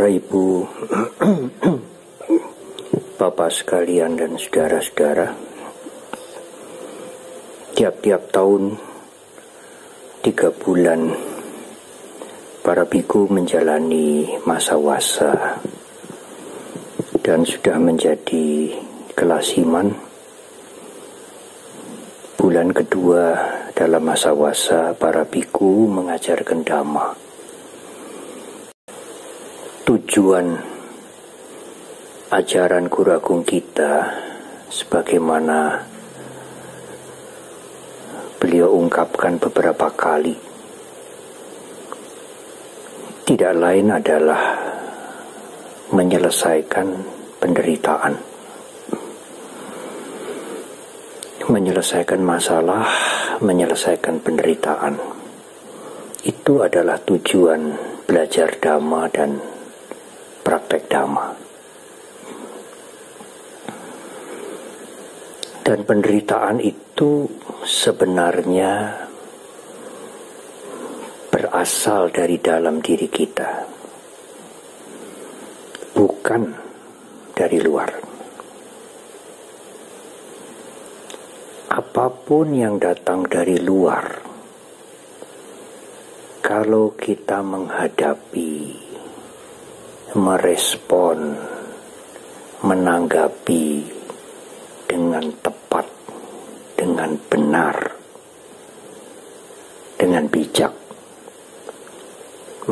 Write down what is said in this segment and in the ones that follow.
Bapak Ibu, Bapak sekalian dan saudara-saudara, tiap-tiap tahun 3 bulan para biku menjalani masa wasa dan sudah menjadi kelasiman. Bulan kedua dalam masa wasa para biku mengajarkan dhamma. Tujuan ajaran Guru Agung kita sebagaimana beliau ungkapkan beberapa kali tidak lain adalah menyelesaikan penderitaan, menyelesaikan masalah, menyelesaikan penderitaan. Itu adalah tujuan belajar dhamma dan praktek dhamma. Dan penderitaan itu sebenarnya berasal dari dalam diri kita, bukan dari luar. Apapun yang datang dari luar, kalau kita menghadapi, merespon, menanggapi dengan tepat, dengan benar, dengan bijak,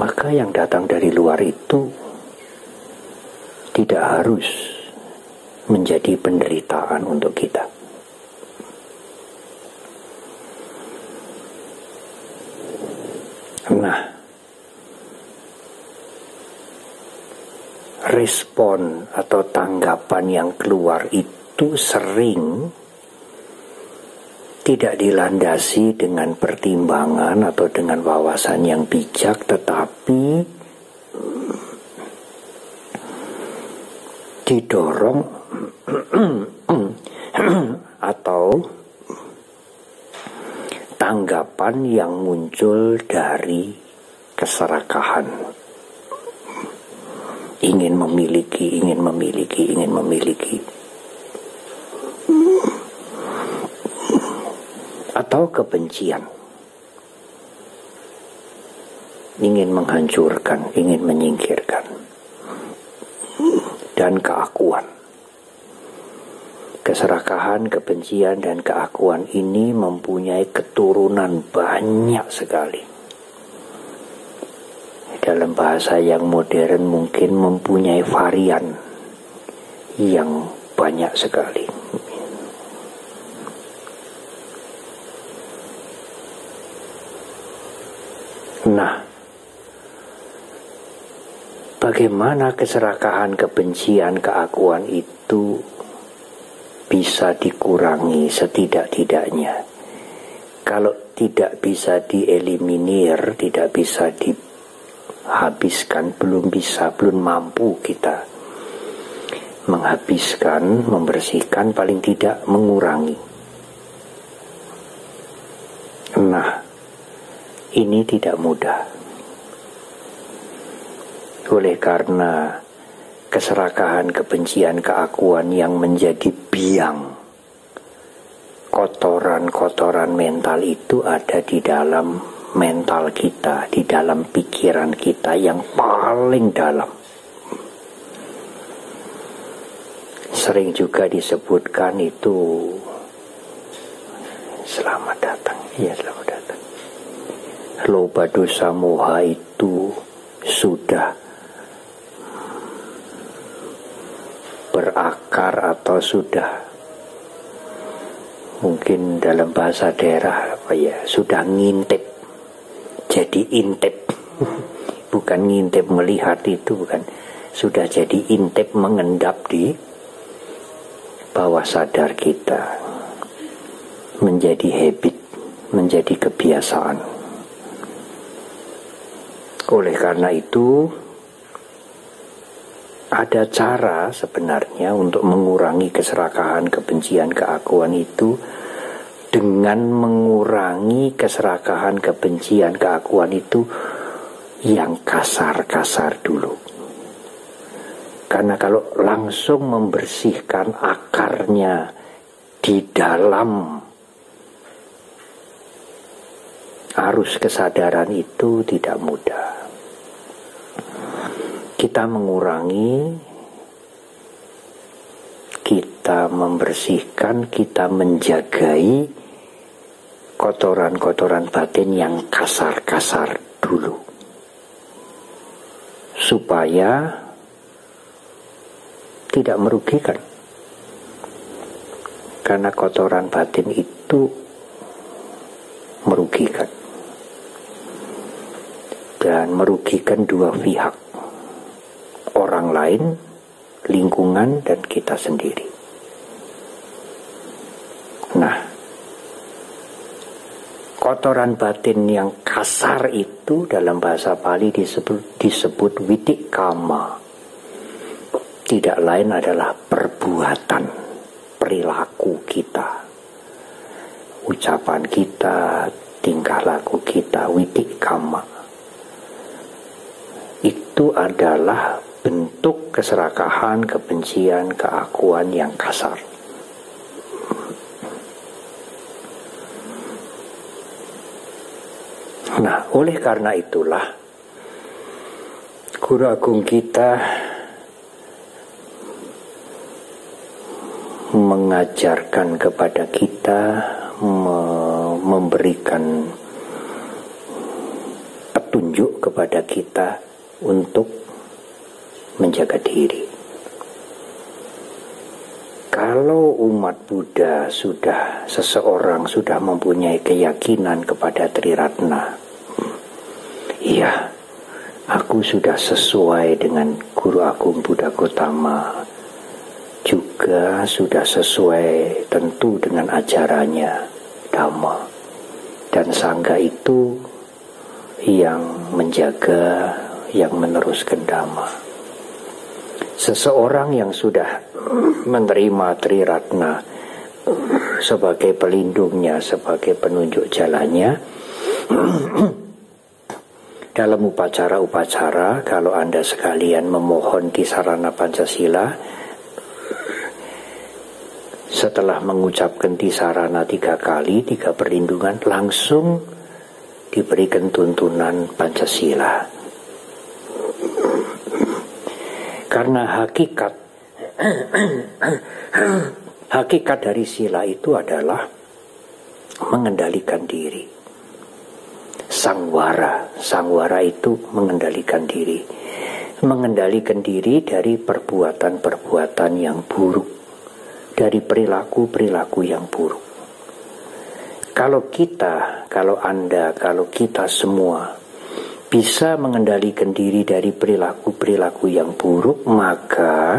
maka yang datang dari luar itu tidak harus menjadi penderitaan untuk kita. Nah, respon atau tanggapan yang keluar itu sering tidak dilandasi dengan pertimbangan atau dengan wawasan yang bijak, tetapi didorong atau tanggapan yang muncul dari keserakahan. Ingin memiliki, ingin memiliki, ingin memiliki. Atau kebencian. Ingin menghancurkan, ingin menyingkirkan. Dan keakuan. Keserakahan, kebencian, dan keakuan ini mempunyai keturunan banyak sekali. Dalam bahasa yang modern mungkin mempunyai varian yang banyak sekali. Nah, bagaimana keserakahan, kebencian, keakuan itu bisa dikurangi setidak-tidaknya? Kalau tidak bisa dieliminir, tidak bisa habiskan, belum mampu kita menghabiskan, membersihkan, paling tidak mengurangi. Nah, ini tidak mudah. Oleh karena keserakahan, kebencian, keakuan yang menjadi biang, kotoran-kotoran mental itu ada di dalam mental kita, di dalam pikiran kita yang paling dalam. Sering juga disebutkan itu selamat datang. Iya, selamat datang. Loba dosa moha itu sudah berakar atau sudah mungkin dalam bahasa daerah sudah ngintip. Jadi intip, bukan ngintip melihat itu, bukan. Sudah jadi intip, mengendap di bawah sadar kita, menjadi habit, menjadi kebiasaan. Oleh karena itu, ada cara sebenarnya untuk mengurangi keserakahan, kebencian, keakuan itu dengan mengurangi keserakahan, kebencian, keakuan itu yang kasar-kasar dulu. Karena kalau langsung membersihkan akarnya di dalam arus kesadaran itu tidak mudah. Kita mengurangi, kita membersihkan, kita menjagai kotoran-kotoran batin yang kasar-kasar dulu, supaya tidak merugikan. Karena kotoran batin itu merugikan, dan merugikan dua pihak, orang lain, lingkungan, dan kita sendiri. Nah, kotoran batin yang kasar itu dalam bahasa Pali disebut witikama. Tidak lain adalah perbuatan, perilaku kita, ucapan kita, tingkah laku kita, witikama. Itu adalah bentuk keserakahan, kebencian, keakuan yang kasar. Nah, oleh karena itulah Guru Agung kita mengajarkan kepada kita, memberikan petunjuk kepada kita untuk menjaga diri. Kalau umat Buddha seseorang sudah mempunyai keyakinan kepada Triratna, iya, aku sudah sesuai dengan Guru Agung Buddha Gautama, juga sudah sesuai tentu dengan ajarannya Dhamma, dan Sangha itu yang menjaga, yang meneruskan Dhamma. Seseorang yang sudah menerima Triratna sebagai pelindungnya, sebagai penunjuk jalannya, dalam upacara-upacara, kalau Anda sekalian memohon di sarana Pancasila, setelah mengucapkan di sarana 3 kali, 3 perlindungan, langsung diberikan tuntunan Pancasila. Karena hakikat dari sila itu adalah mengendalikan diri. Sangwara itu mengendalikan diri. Mengendalikan diri dari perbuatan-perbuatan yang buruk, dari perilaku-perilaku yang buruk. Kalau Anda, kalau kita semua bisa mengendalikan diri dari perilaku-perilaku yang buruk, maka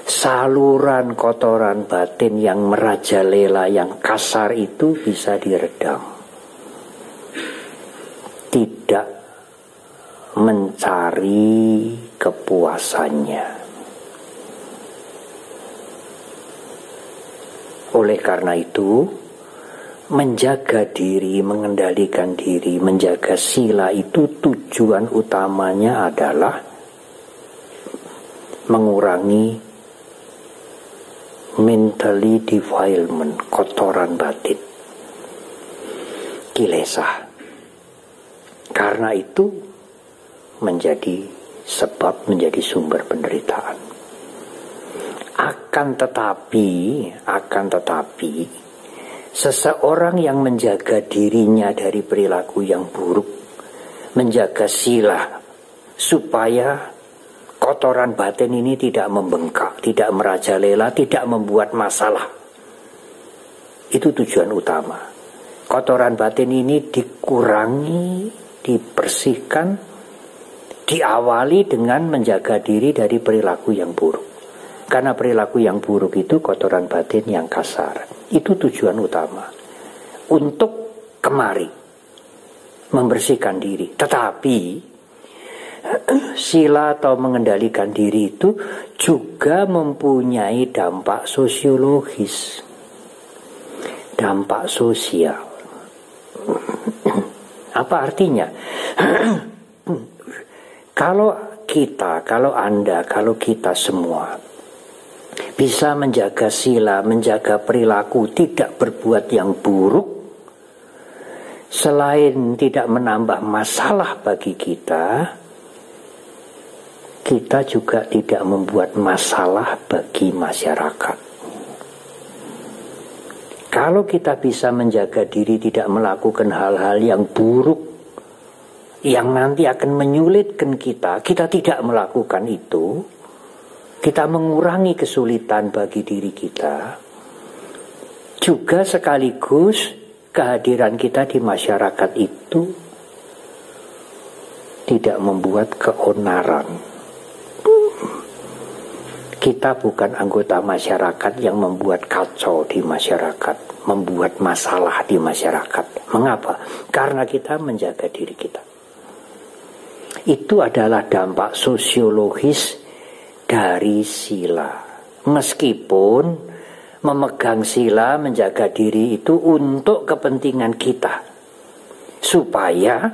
saluran kotoran batin yang merajalela, yang kasar itu bisa diredam. Tidak mencari kepuasannya. Oleh karena itu, menjaga diri, mengendalikan diri, menjaga sila itu tujuan utamanya adalah mengurangi mentally defilement, kotoran batin, kilesa. Karena itu menjadi sebab, menjadi sumber penderitaan. Akan tetapi seseorang yang menjaga dirinya dari perilaku yang buruk, menjaga sila supaya kotoran batin ini tidak membengkak, tidak merajalela, tidak membuat masalah. Itu tujuan utama. Kotoran batin ini dikurangi, dibersihkan, diawali dengan menjaga diri dari perilaku yang buruk. Karena perilaku yang buruk itu kotoran batin yang kasar. Itu tujuan utama. Untuk kemari membersihkan diri. Tetapi sila atau mengendalikan diri itu juga mempunyai dampak sosiologis, dampak sosial. Apa artinya? Kalau kita, kalau Anda, kalau kita semua bisa menjaga sila, menjaga perilaku, tidak berbuat yang buruk, selain tidak menambah masalah bagi kita, kita juga tidak membuat masalah bagi masyarakat. Kalau kita bisa menjaga diri tidak melakukan hal-hal yang buruk, yang nanti akan menyulitkan kita, kita tidak melakukan itu, kita mengurangi kesulitan bagi diri kita, juga sekaligus kehadiran kita di masyarakat itu tidak membuat keonaran. Kita bukan anggota masyarakat yang membuat kacau di masyarakat, membuat masalah di masyarakat. Mengapa? Karena kita menjaga diri kita. Itu adalah dampak sosiologis dari sila. Meskipun memegang sila, menjaga diri itu untuk kepentingan kita, supaya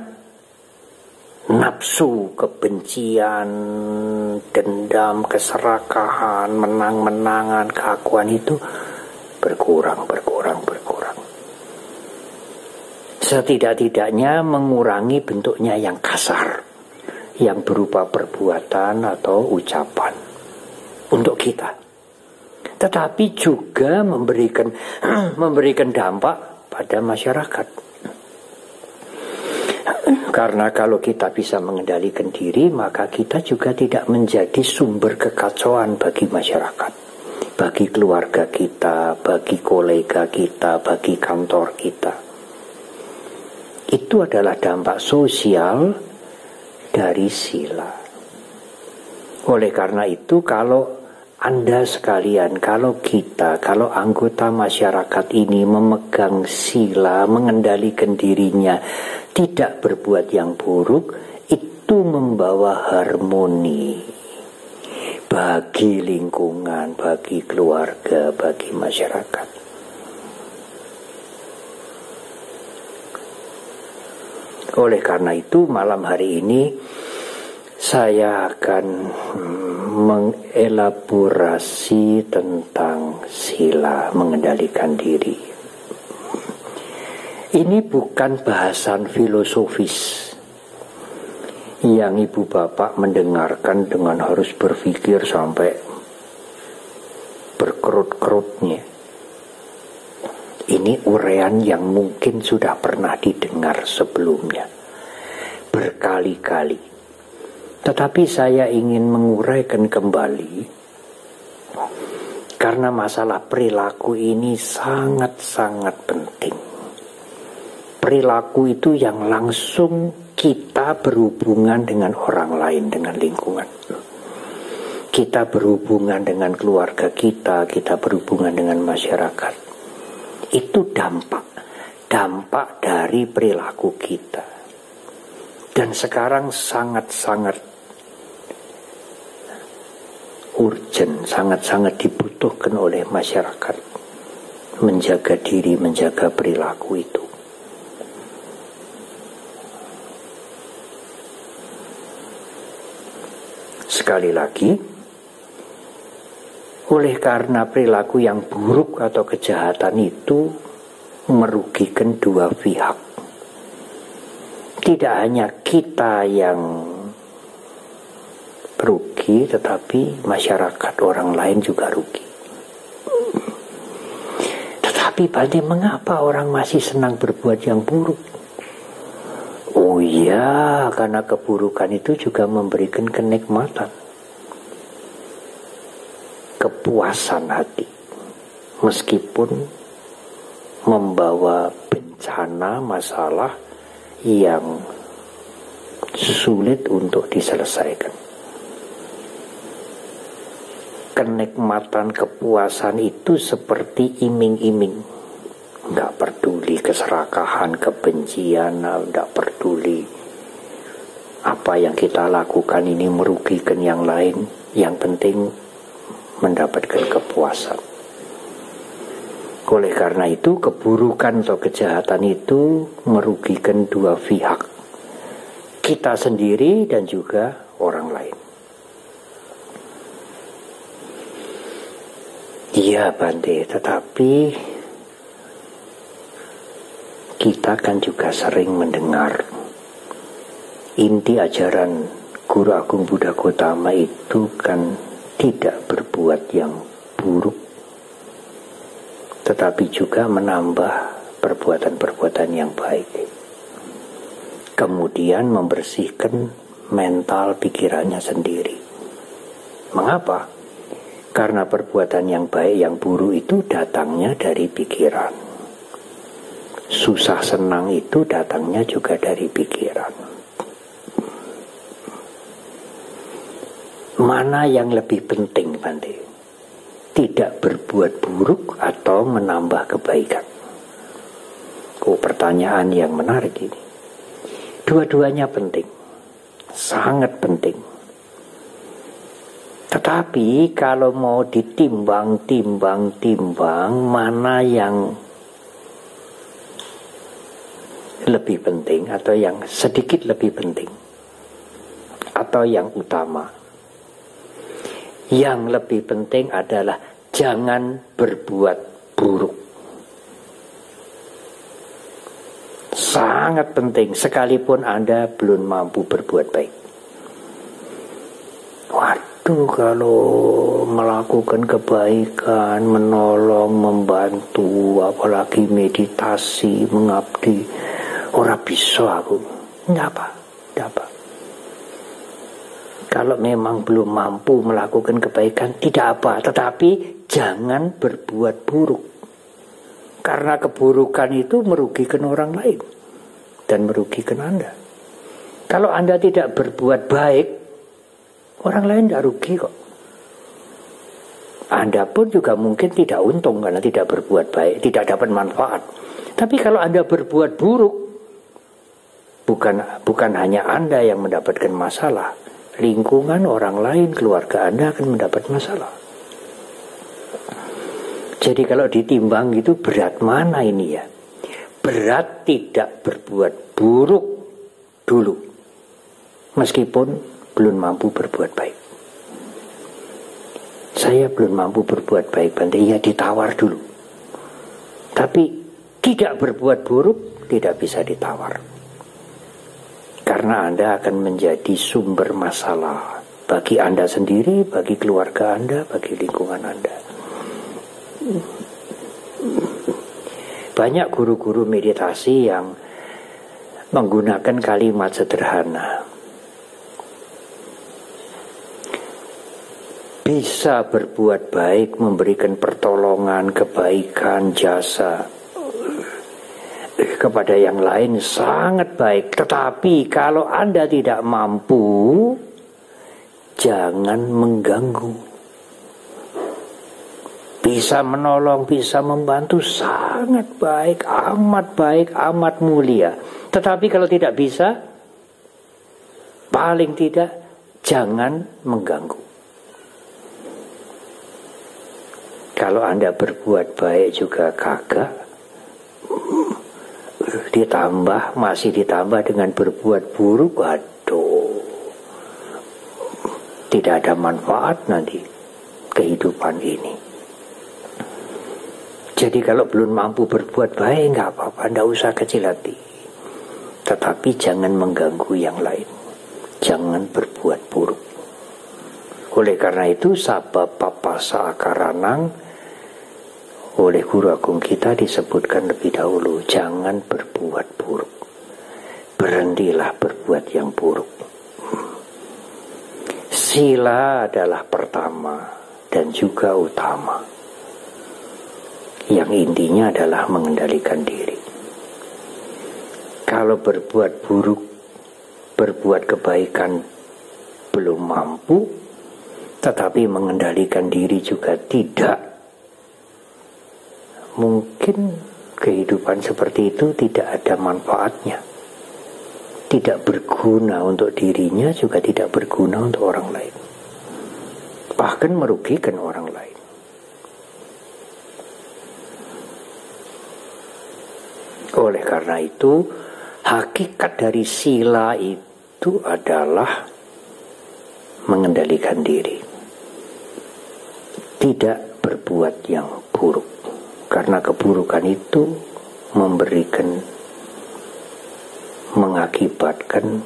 nafsu, kebencian, dendam, keserakahan, menang-menangan, keakuan itu berkurang. Setidak-tidaknya mengurangi bentuknya yang kasar, yang berupa perbuatan atau ucapan untuk kita. Tetapi juga memberikan dampak pada masyarakat. Karena kalau kita bisa mengendalikan diri, maka kita juga tidak menjadi sumber kekacauan bagi masyarakat, bagi keluarga kita, bagi kolega kita, bagi kantor kita. Itu adalah dampak sosial dari sila. Oleh karena itu, kalau Anda sekalian, kalau kita, kalau anggota masyarakat ini memegang sila, mengendalikan dirinya, tidak berbuat yang buruk, itu membawa harmoni bagi lingkungan, bagi keluarga, bagi masyarakat. Oleh karena itu, malam hari ini saya akan mengelaborasi tentang sila mengendalikan diri. Ini bukan bahasan filosofis yang ibu bapak mendengarkan dengan harus berpikir sampai berkerut-kerutnya. Ini uraian yang mungkin sudah pernah didengar sebelumnya berkali-kali. Tetapi saya ingin menguraikan kembali, karena masalah perilaku ini sangat-sangat penting. Perilaku itu yang langsung kita berhubungan dengan orang lain, dengan lingkungan. Kita berhubungan dengan keluarga kita berhubungan dengan masyarakat. Itu dampak dari perilaku kita. Dan sekarang sangat-sangat urgent, sangat-sangat dibutuhkan oleh masyarakat menjaga diri, menjaga perilaku itu. Sekali lagi, oleh karena perilaku yang buruk atau kejahatan itu merugikan dua pihak. Tidak hanya kita yang rugi, tetapi masyarakat orang lain juga rugi. Tetapi mengapa orang masih senang berbuat yang buruk? Oh iya, karena keburukan itu juga memberikan kenikmatan, kepuasan hati, meskipun membawa bencana, masalah yang sulit untuk diselesaikan. Kenikmatan, kepuasan itu seperti iming-iming. Nggak peduli keserakahan, kebencian, nggak peduli apa yang kita lakukan ini merugikan yang lain. Yang penting mendapatkan kepuasan. Oleh karena itu, keburukan atau kejahatan itu merugikan dua pihak, kita sendiri dan juga orang lain. Iya Bante, tetapi kita kan juga sering mendengar inti ajaran Guru Agung Buddha Gautama itu kan tidak berbuat yang buruk, tetapi juga menambah perbuatan-perbuatan yang baik. Kemudian membersihkan mental pikirannya sendiri. Mengapa? Karena perbuatan yang baik, yang buruk itu datangnya dari pikiran. Susah senang itu datangnya juga dari pikiran. Mana yang lebih penting, Bante? Tidak berbuat buruk atau menambah kebaikan? Oh, pertanyaan yang menarik ini. Dua-duanya penting. Sangat penting. Tetapi kalau mau ditimbang, mana yang lebih penting atau yang sedikit lebih penting atau yang utama? Yang lebih penting adalah jangan berbuat buruk. Sangat penting, sekalipun Anda belum mampu berbuat baik. Waduh, kalau melakukan kebaikan, menolong, membantu, apalagi meditasi, mengabdi, ora bisa aku. Nggak apa. Kalau memang belum mampu melakukan kebaikan, tidak apa. Tetapi jangan berbuat buruk. Karena keburukan itu merugikan orang lain dan merugikan Anda. Kalau Anda tidak berbuat baik, orang lain tidak rugi kok. Anda pun juga mungkin tidak untung karena tidak berbuat baik, tidak dapat manfaat. Tapi kalau Anda berbuat buruk, bukan hanya Anda yang mendapatkan masalah, lingkungan orang lain, keluarga Anda akan mendapat masalah. Jadi kalau ditimbang itu berat mana ini ya? Berat tidak berbuat buruk dulu, meskipun belum mampu berbuat baik. Saya belum mampu berbuat baik, Bante, ya ditawar dulu. Tapi tidak berbuat buruk tidak bisa ditawar. Karena Anda akan menjadi sumber masalah bagi Anda sendiri, bagi keluarga Anda, bagi lingkungan Anda. Banyak guru-guru meditasi yang menggunakan kalimat sederhana. Bisa berbuat baik, memberikan pertolongan, kebaikan, jasa kepada yang lain sangat baik. Tetapi kalau Anda tidak mampu, jangan mengganggu. Bisa menolong, bisa membantu, sangat baik, amat mulia. Tetapi kalau tidak bisa, paling tidak jangan mengganggu. Kalau Anda berbuat baik juga kagak, masih ditambah dengan berbuat buruk, waduh, tidak ada manfaat nanti kehidupan ini. Jadi kalau belum mampu berbuat baik, nggak apa-apa, nggak usah kecil hati. Tetapi jangan mengganggu yang lain, jangan berbuat buruk. Oleh karena itu, sabab papasa akaranang oleh Guru Agung kita disebutkan lebih dahulu, jangan berbuat buruk. Berhentilah berbuat yang buruk. Sila adalah pertama dan juga utama. Yang intinya adalah mengendalikan diri. Kalau berbuat buruk, berbuat kebaikan belum mampu, tetapi mengendalikan diri juga tidak, mungkin kehidupan seperti itu tidak ada manfaatnya. Tidak berguna untuk dirinya, juga tidak berguna untuk orang lain. Bahkan merugikan orang lain. Oleh karena itu, hakikat dari sila itu adalah mengendalikan diri. Tidak berbuat yang buruk. Karena keburukan itu mengakibatkan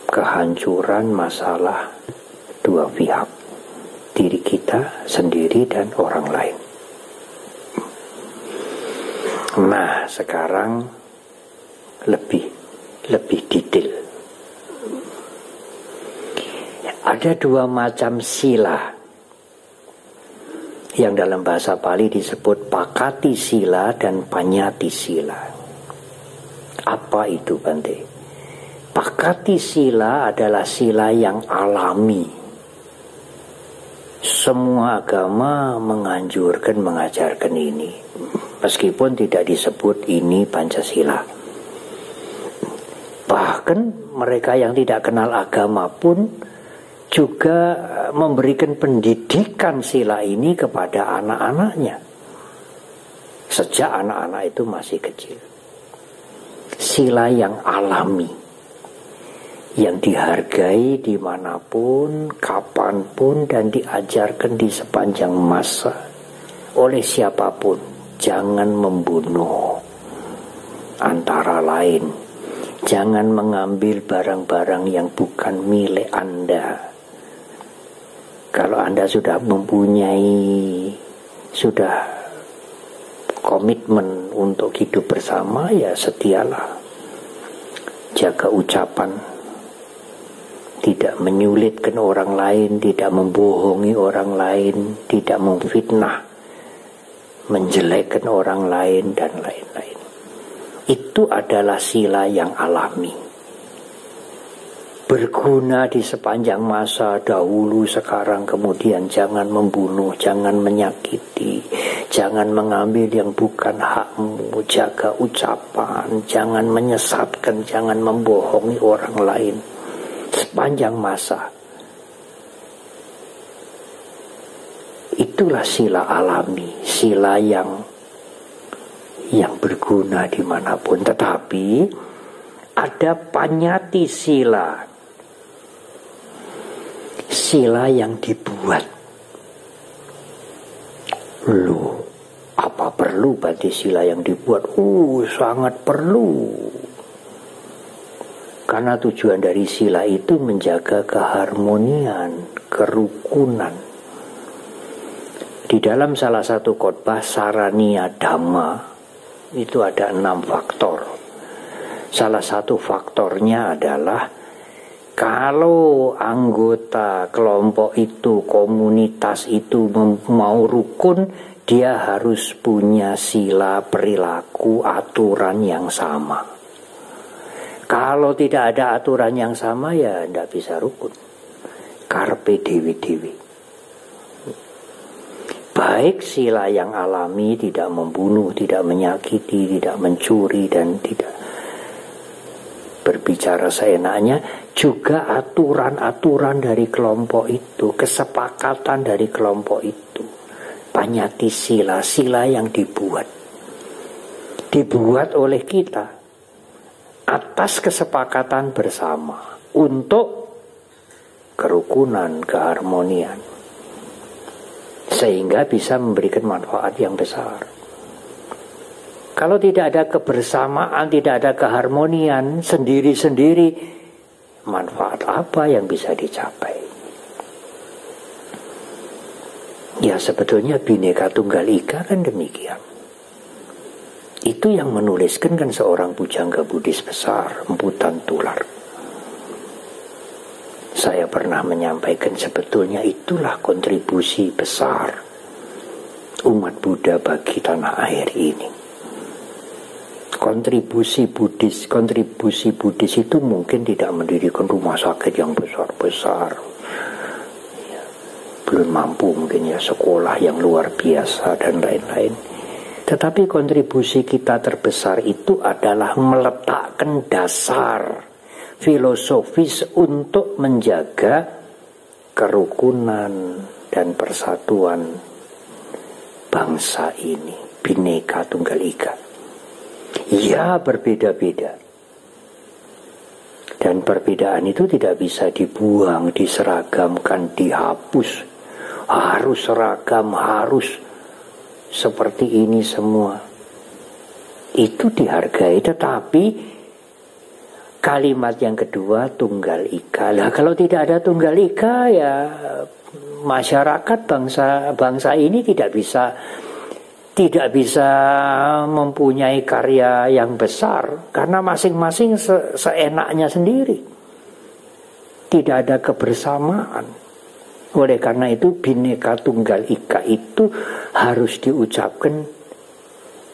kehancuran masalah dua pihak, diri kita sendiri dan orang lain. Nah, sekarang lebih detail. Ada dua macam sila yang dalam bahasa Pali disebut pakati sila dan panyati sila. Apa itu, Bante? Pakati sila adalah sila yang alami. Semua agama menganjurkan, mengajarkan ini, meskipun tidak disebut ini Pancasila. Bahkan mereka yang tidak kenal agama pun juga memberikan pendidikan sila ini kepada anak-anaknya sejak anak-anak itu masih kecil. Sila yang alami, yang dihargai dimanapun, kapanpun, dan diajarkan di sepanjang masa oleh siapapun. Jangan membunuh, antara lain jangan mengambil barang-barang yang bukan milik Anda. Kalau Anda sudah komitmen untuk hidup bersama, ya setialah. Jaga ucapan, tidak menyulitkan orang lain, tidak membohongi orang lain, tidak memfitnah, menjelekkan orang lain, dan lain-lain. Itu adalah sila yang alami, berguna di sepanjang masa, dahulu, sekarang, kemudian. Jangan membunuh, jangan menyakiti, jangan mengambil yang bukan hakmu, jaga ucapan, jangan menyesatkan, jangan membohongi orang lain sepanjang masa. Itulah sila alami, sila yang berguna dimanapun. Tetapi ada panyati sila, sila yang dibuat. Loh, apa perlu Bante sila yang dibuat? Sangat perlu. Karena tujuan dari sila itu menjaga keharmonian, kerukunan. Di dalam salah satu khotbah Saraniya Dhamma itu ada 6 faktor. Salah satu faktornya adalah kalau anggota kelompok itu, komunitas itu mau rukun, dia harus punya sila perilaku, aturan yang sama. Kalau tidak ada aturan yang sama, ya tidak bisa rukun. Karpe dewi-dewi. Baik sila yang alami, tidak membunuh, tidak menyakiti, tidak mencuri, dan tidak berbicara seenaknya, juga aturan-aturan dari kelompok itu, kesepakatan dari kelompok itu. Panyati sila, sila yang dibuat oleh kita atas kesepakatan bersama untuk kerukunan, keharmonian, sehingga bisa memberikan manfaat yang besar. Kalau tidak ada kebersamaan, tidak ada keharmonian, sendiri-sendiri, manfaat apa yang bisa dicapai? Ya sebetulnya Bhinneka Tunggal Ika kan demikian. Itu yang menuliskan kan seorang pujangga Buddhis besar, Mpu Tantular. Saya pernah menyampaikan sebetulnya itulah kontribusi besar umat Buddha bagi tanah air ini. Kontribusi Buddhis itu mungkin tidak mendirikan rumah sakit yang besar-besar, ya, belum mampu mungkin ya sekolah yang luar biasa dan lain-lain. Tetapi kontribusi kita terbesar itu adalah meletakkan dasar filosofis untuk menjaga kerukunan dan persatuan bangsa ini, Bhinneka Tunggal Ika. Ya berbeda-beda, dan perbedaan itu tidak bisa dibuang, diseragamkan, dihapus harus seragam, harus seperti ini semua. Itu dihargai, tetapi kalimat yang kedua Tunggal Ika. Lah kalau tidak ada Tunggal Ika, ya masyarakat bangsa ini tidak bisa mempunyai karya yang besar karena masing-masing seenaknya sendiri. Tidak ada kebersamaan. Oleh karena itu Bhinneka Tunggal Ika itu harus diucapkan,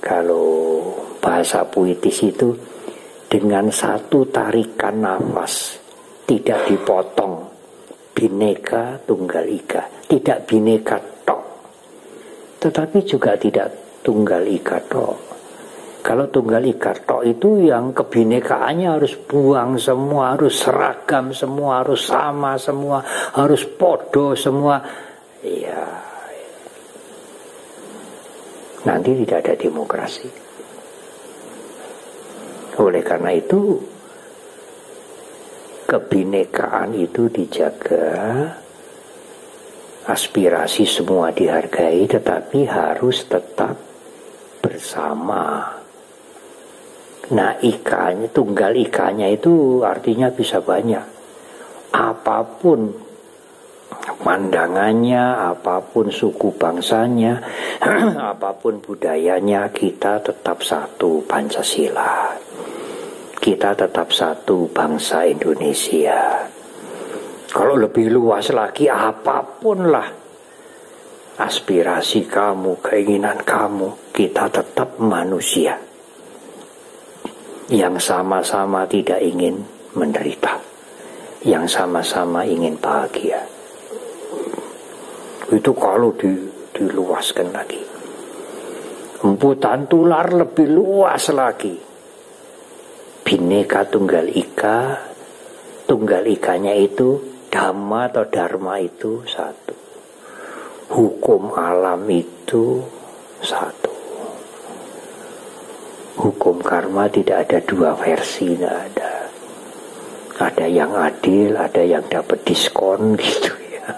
kalau bahasa puitis itu, dengan satu tarikan nafas, tidak dipotong. Bhinneka Tunggal Ika, tidak Bhinneka tok, tetapi juga tidak Tunggal Ika tok. Kalau Tunggal Ika tok itu yang kebhinekaannya harus buang semua, harus seragam semua, harus sama semua, harus podo semua. Ya, nanti tidak ada demokrasi. Oleh karena itu kebhinekaan itu dijaga, aspirasi semua dihargai, tetapi harus tetap bersama. Nah, ikanya, Tunggal Ikanya itu artinya bisa banyak. Apapun pandangannya, apapun suku bangsanya, apapun budayanya, kita tetap satu Pancasila. Kita tetap satu bangsa Indonesia. Kalau lebih luas lagi, apapun lah aspirasi kamu, keinginan kamu, kita tetap manusia yang sama-sama tidak ingin menderita, yang sama-sama ingin bahagia. Itu kalau diluaskan lagi. Emputan tular lebih luas lagi. Bhinneka Tunggal Ika, Tunggal Ikanya itu Dhamma atau Dharma itu satu, hukum alam itu satu, hukum karma tidak ada dua versi, tidak ada. Ada yang adil, ada yang dapat diskon gitu ya.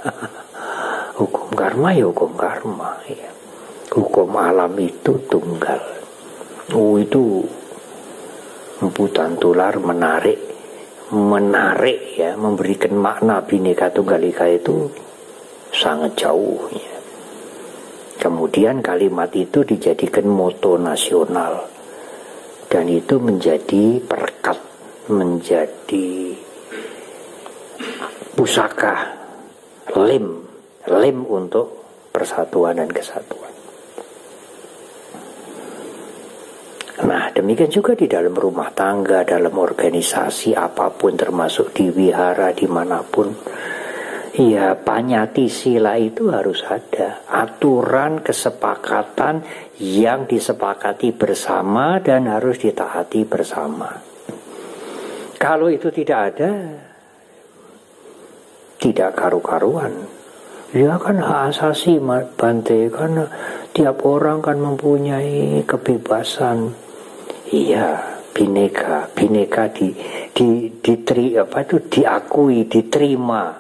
Hukum karma ya hukum karma ya. Hukum alam itu tunggal. Itu emputan tular menarik ya, memberikan makna Bhinneka Tunggal Ika itu sangat jauh ya. Kemudian kalimat itu dijadikan moto nasional dan itu menjadi perekat, menjadi pusaka, lem untuk persatuan dan kesatuan. Nah, demikian juga di dalam rumah tangga, dalam organisasi apapun, termasuk di wihara, dimanapun. Ya, Panyati Sila itu harus ada. Aturan kesepakatan yang disepakati bersama dan harus ditaati bersama. Kalau itu tidak ada, tidak karu-karuan. Ya kan hak asasi Bante, kan tiap orang kan mempunyai kebebasan. Iya, bineka diakui, diterima,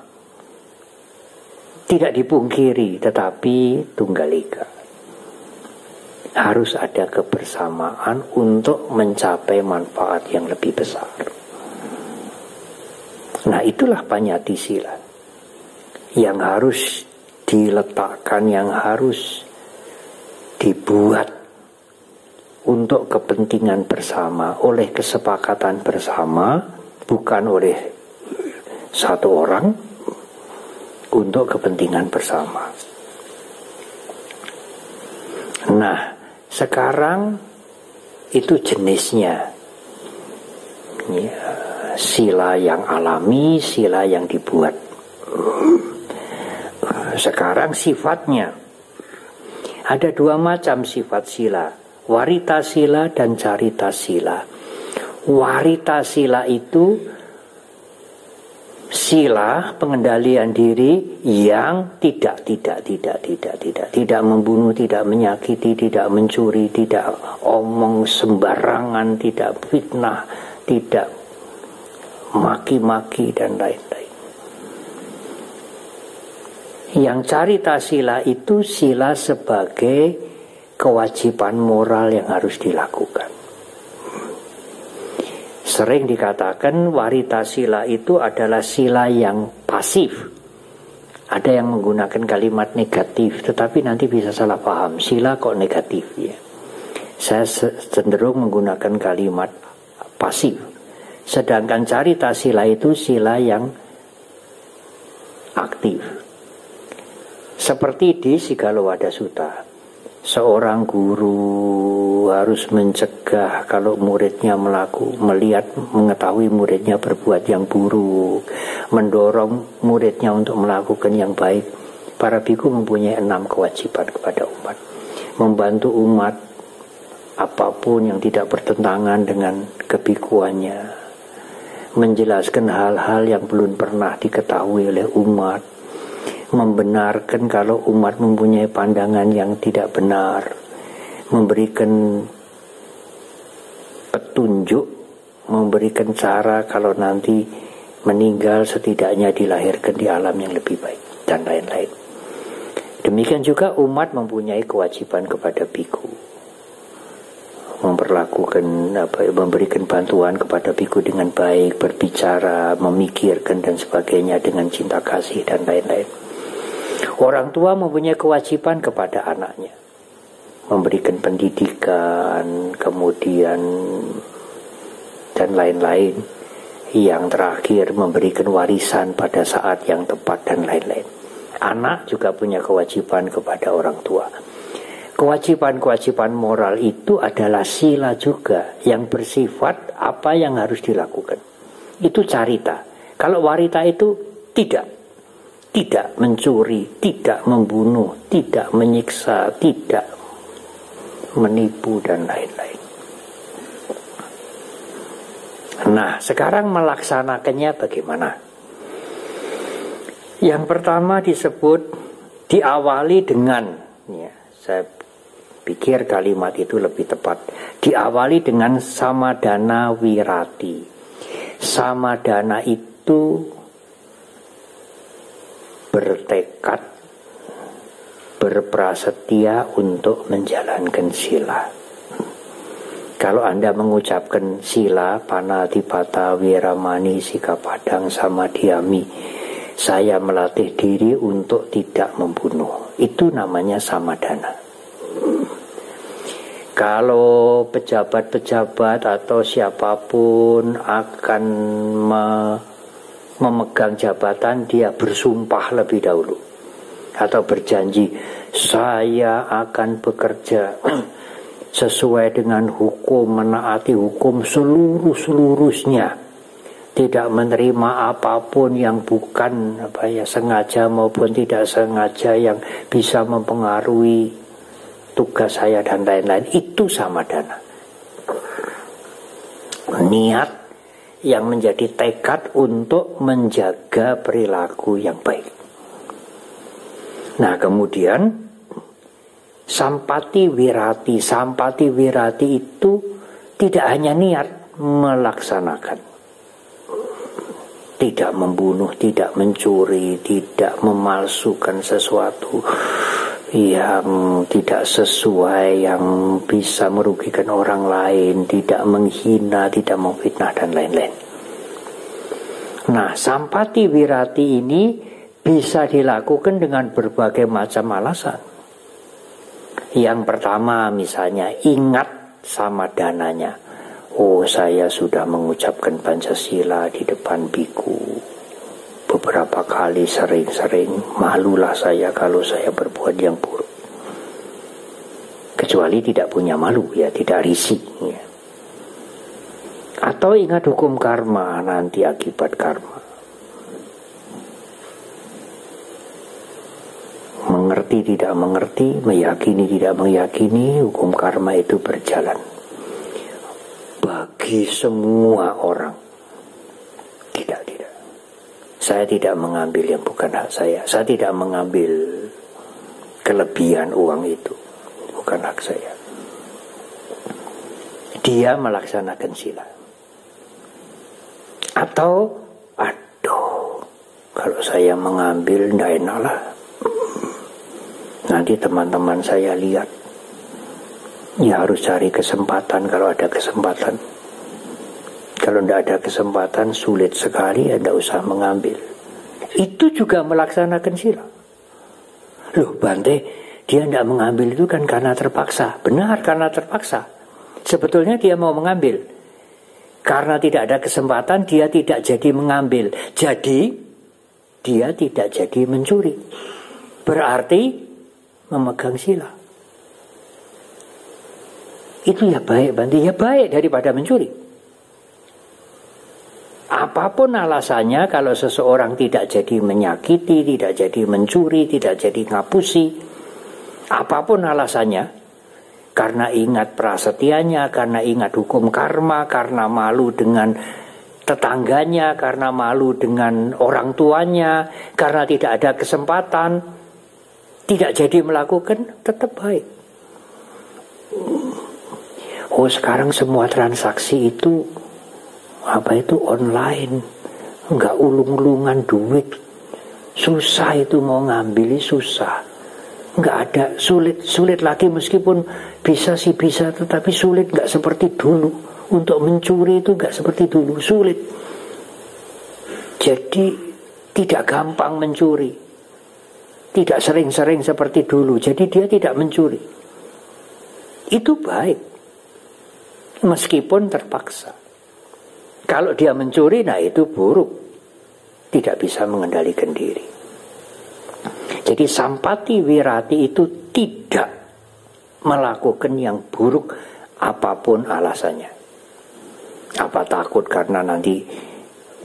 tidak dipungkiri, tetapi Tunggal Ika. Harus ada kebersamaan untuk mencapai manfaat yang lebih besar. Nah, itulah Panyati Sila yang harus diletakkan, yang harus dibuat untuk kepentingan bersama, oleh kesepakatan bersama, bukan oleh satu orang, untuk kepentingan bersama. Nah, sekarang itu jenisnya ya, sila yang alami, sila yang dibuat. Sekarang sifatnya ada dua macam sifat sila, Warita Sila dan Carita Sila. Warita Sila itu sila pengendalian diri yang tidak membunuh, tidak menyakiti, tidak mencuri, tidak omong sembarangan, tidak fitnah, tidak maki-maki dan lain-lain. Yang carita sila itu sila sebagai kewajiban moral yang harus dilakukan. Sering dikatakan warita sila itu adalah sila yang pasif. Ada yang menggunakan kalimat negatif, tetapi nanti bisa salah paham. Sila kok negatif ya? Saya cenderung menggunakan kalimat pasif. Sedangkan carita sila itu sila yang aktif. Seperti di Sigalowada Sutta, seorang guru harus mencegah kalau muridnya mengetahui muridnya berbuat yang buruk, mendorong muridnya untuk melakukan yang baik. Para biku mempunyai 6 kewajiban kepada umat. Membantu umat apapun yang tidak bertentangan dengan kebikuannya, menjelaskan hal-hal yang belum pernah diketahui oleh umat, membenarkan kalau umat mempunyai pandangan yang tidak benar, memberikan petunjuk, memberikan cara kalau nanti meninggal setidaknya dilahirkan di alam yang lebih baik, dan lain-lain. Demikian juga umat mempunyai kewajiban kepada biku, memberikan bantuan kepada biku dengan baik, berbicara, memikirkan dan sebagainya dengan cinta kasih dan lain-lain. Orang tua mempunyai kewajiban kepada anaknya, memberikan pendidikan, kemudian dan lain-lain. Yang terakhir memberikan warisan pada saat yang tepat dan lain-lain. Anak juga punya kewajiban kepada orang tua. Kewajiban-kewajiban moral itu adalah sila juga yang bersifat apa yang harus dilakukan. Itu carita. Kalau warita itu tidak mencuri, tidak membunuh, tidak menyiksa, tidak menipu dan lain-lain. Nah, sekarang melaksanakannya bagaimana? Yang pertama disebut diawali dengan, ya, saya pikir kalimat itu lebih tepat. Diawali dengan samadana wirati. Samadana itu bertekad, berprasetya untuk menjalankan sila. Kalau Anda mengucapkan sila, panatipata, wiramani, sikapadang, samadhyami, saya melatih diri untuk tidak membunuh. Itu namanya samadana. Kalau pejabat-pejabat atau siapapun akan memegang jabatan, dia bersumpah lebih dahulu atau berjanji, saya akan bekerja sesuai dengan hukum, menaati hukum seluruhnya, tidak menerima apapun yang bukan sengaja maupun tidak sengaja yang bisa mempengaruhi tugas saya dan lain-lain. Itu samadana, niat yang menjadi tekad untuk menjaga perilaku yang baik. Nah, kemudian sampati wirati. Sampati wirati itu tidak hanya niat, melaksanakan. Tidak membunuh, tidak mencuri, tidak memalsukan sesuatu yang tidak sesuai, yang bisa merugikan orang lain, tidak menghina, tidak memfitnah dan lain-lain. Nah, sampati wirati ini bisa dilakukan dengan berbagai macam alasan. Yang pertama misalnya ingat samadananya. Oh, saya sudah mengucapkan Pancasila di depan biku beberapa kali, sering-sering. Malulah saya kalau saya berbuat yang buruk. Kecuali tidak punya malu, ya, tidak risih, ya. Atau ingat hukum karma, nanti akibat karma. Mengerti tidak mengerti, meyakini tidak meyakini, hukum karma itu berjalan bagi semua orang. Tidak. Saya tidak mengambil yang bukan hak saya. Saya tidak mengambil kelebihan uang itu, bukan hak saya. Dia melaksanakan sila. Atau, aduh, kalau saya mengambil, tidak enak lah. Nanti teman-teman saya lihat, ya harus cari kesempatan kalau ada kesempatan. Kalau tidak ada kesempatan, sulit sekali, ya tidak usah mengambil. Itu juga melaksanakan sila. Loh Bante, dia tidak mengambil itu kan karena terpaksa. Benar, karena terpaksa. Sebetulnya dia mau mengambil. Karena tidak ada kesempatan, dia tidak jadi mengambil. Jadi, dia tidak jadi mencuri. Berarti memegang sila. Itu ya baik Bante, ya baik daripada mencuri. Apapun alasannya, kalau seseorang tidak jadi menyakiti, tidak jadi mencuri, tidak jadi ngapusi, apapun alasannya, karena ingat prasetyanya, karena ingat hukum karma, karena malu dengan tetangganya, karena malu dengan orang tuanya, karena tidak ada kesempatan, tidak jadi melakukan, tetap baik. Oh sekarang semua transaksi itu online, nggak ulung-ulungan duit, susah itu mau ngambil, susah, nggak ada, sulit lagi, meskipun bisa sih bisa, tetapi sulit, nggak seperti dulu. Untuk mencuri itu nggak seperti dulu, sulit. Jadi tidak gampang mencuri, tidak sering-sering seperti dulu, jadi dia tidak mencuri. Itu baik, meskipun terpaksa. Kalau dia mencuri, nah itu buruk, tidak bisa mengendalikan diri. Jadi sampati wirati itu tidak melakukan yang buruk apapun alasannya. Apa takut karena nanti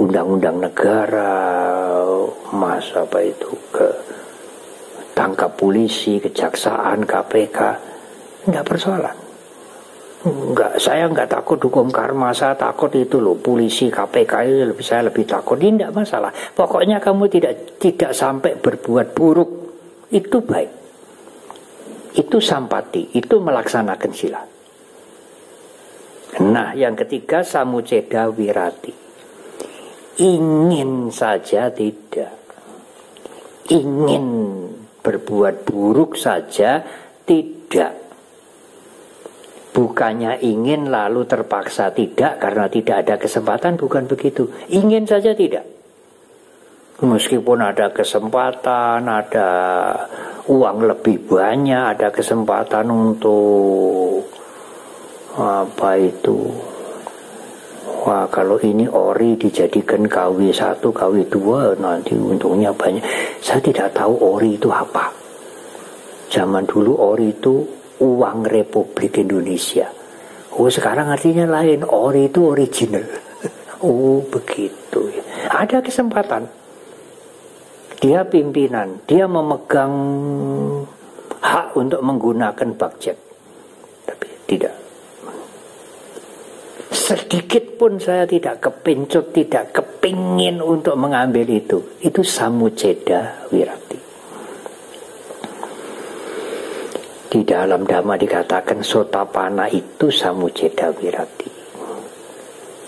undang-undang negara, tangkap polisi, kejaksaan, KPK, tidak persoalan. Enggak, saya enggak takut hukum karma, saya takut itu loh polisi, KPK itu saya lebih takut. Ini tidak masalah. Pokoknya kamu tidak sampai berbuat buruk, itu baik. Itu sampati, itu melaksanakan sila. Nah, yang ketiga samuceda wirati. Ingin saja tidak, ingin berbuat buruk saja tidak. Bukannya ingin lalu terpaksa tidak karena tidak ada kesempatan, bukan begitu. Ingin saja tidak. Meskipun ada kesempatan, ada uang lebih banyak, ada kesempatan untuk kalau ini ori dijadikan KW1, KW2 nanti untungnya banyak. Saya tidak tahu ori itu apa. Zaman dulu ori itu uang Republik Indonesia. Oh sekarang artinya lain, ori itu original. Oh begitu. Ada kesempatan. Dia pimpinan, dia memegang hak untuk menggunakan budget. Tapi tidak. Sedikit pun saya tidak kepincut, tidak kepingin untuk mengambil itu. Itu samuceda wirati. Di dalam Dhamma dikatakan sotapana itu samuceda wirati.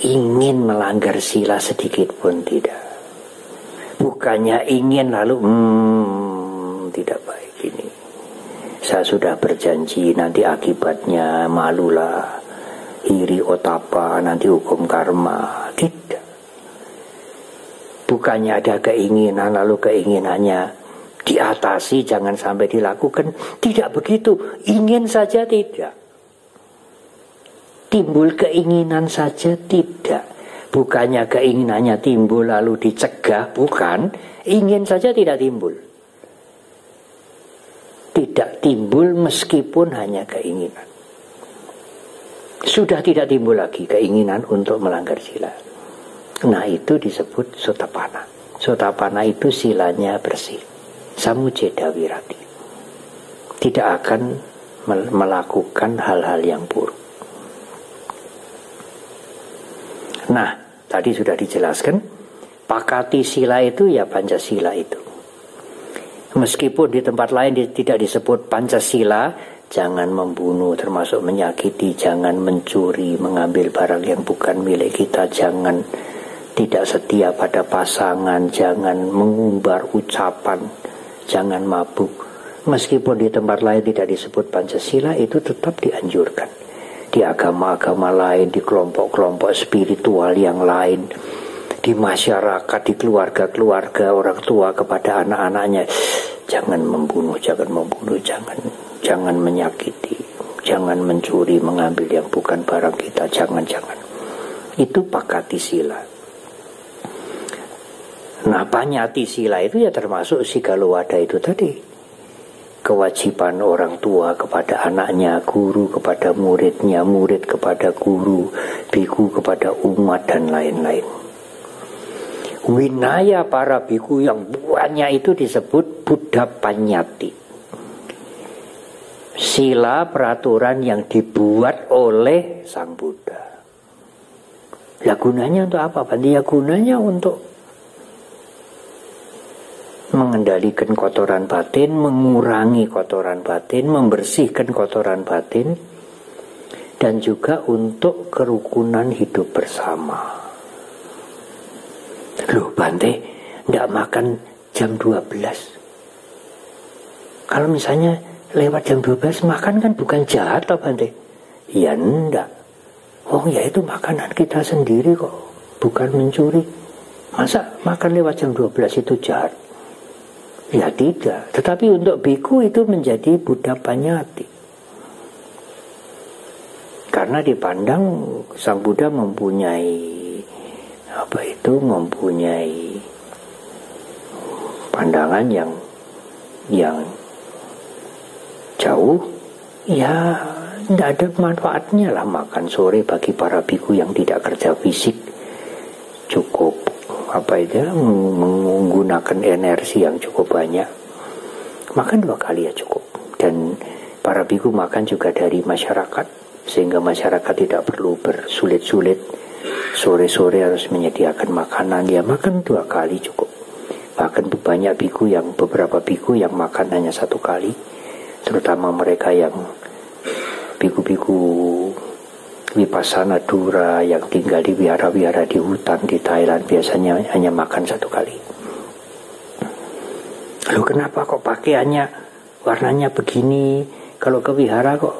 Ingin melanggar sila sedikit pun tidak. Bukannya ingin lalu tidak baik ini. Saya sudah berjanji nanti akibatnya malulah, iri otapa, nanti hukum karma. Tidak. Bukannya ada keinginan lalu keinginannya diatasi, jangan sampai dilakukan. Tidak begitu, ingin saja tidak. Timbul keinginan saja tidak. Bukannya keinginannya timbul lalu dicegah, bukan. Ingin saja tidak timbul. Tidak timbul meskipun hanya keinginan. Sudah tidak timbul lagi keinginan untuk melanggar sila. Nah itu disebut sotapana. Sotapana itu silanya bersih. Samuceda wirati. Tidak akan melakukan hal-hal yang buruk. Nah, tadi sudah dijelaskan, pakati sila itu ya Pancasila itu. Meskipun di tempat lain tidak disebut Pancasila, jangan membunuh termasuk menyakiti, jangan mencuri, mengambil barang yang bukan milik kita, jangan tidak setia pada pasangan, jangan mengumbar ucapan, jangan mabuk. Meskipun di tempat lain tidak disebut Pancasila, itu tetap dianjurkan. Di agama-agama lain, di kelompok-kelompok spiritual yang lain, di masyarakat, di keluarga-keluarga orang tua kepada anak-anaknya, jangan membunuh, jangan menyakiti, jangan mencuri, mengambil yang bukan barang kita, jangan. Itu Pakatisila. Nah, Panyatisila itu ya termasuk Sigalowada itu tadi. Kewajiban orang tua kepada anaknya, guru kepada muridnya, murid kepada guru, biku kepada umat, dan lain-lain. Winaya para biku yang banyak itu disebut Buddha Panyati. Sila peraturan yang dibuat oleh Sang Buddha. Lah gunanya untuk apa? Ya gunanya untuk mengendalikan kotoran batin, mengurangi kotoran batin, membersihkan kotoran batin, dan juga untuk kerukunan hidup bersama. Loh Bante, tidak makan jam 12. Kalau misalnya lewat jam 12 makan kan bukan jahat toh Bante? Ya enggak. Oh ya itu makanan kita sendiri kok, bukan mencuri. Masa makan lewat jam 12 itu jahat? Ya tidak, tetapi untuk biku itu menjadi Buddha Panyati. Karena dipandang Sang Buddha mempunyai pandangan yang jauh, ya tidak ada manfaatnya lah makan sore bagi para biku yang tidak kerja fisik. Cukup menggunakan energi yang cukup banyak, makan 2 kali ya cukup. Dan para biku makan juga dari masyarakat, sehingga masyarakat tidak perlu bersulit-sulit sore-sore harus menyediakan makanan. Ya makan 2 kali cukup. Bahkan beberapa biku yang makan hanya 1 kali, terutama mereka yang biku-biku Vipassana Dura yang tinggal di wihara-wihara di hutan di Thailand, biasanya hanya makan 1 kali. Lalu kenapa kok pakaiannya warnanya begini? Kalau ke wihara kok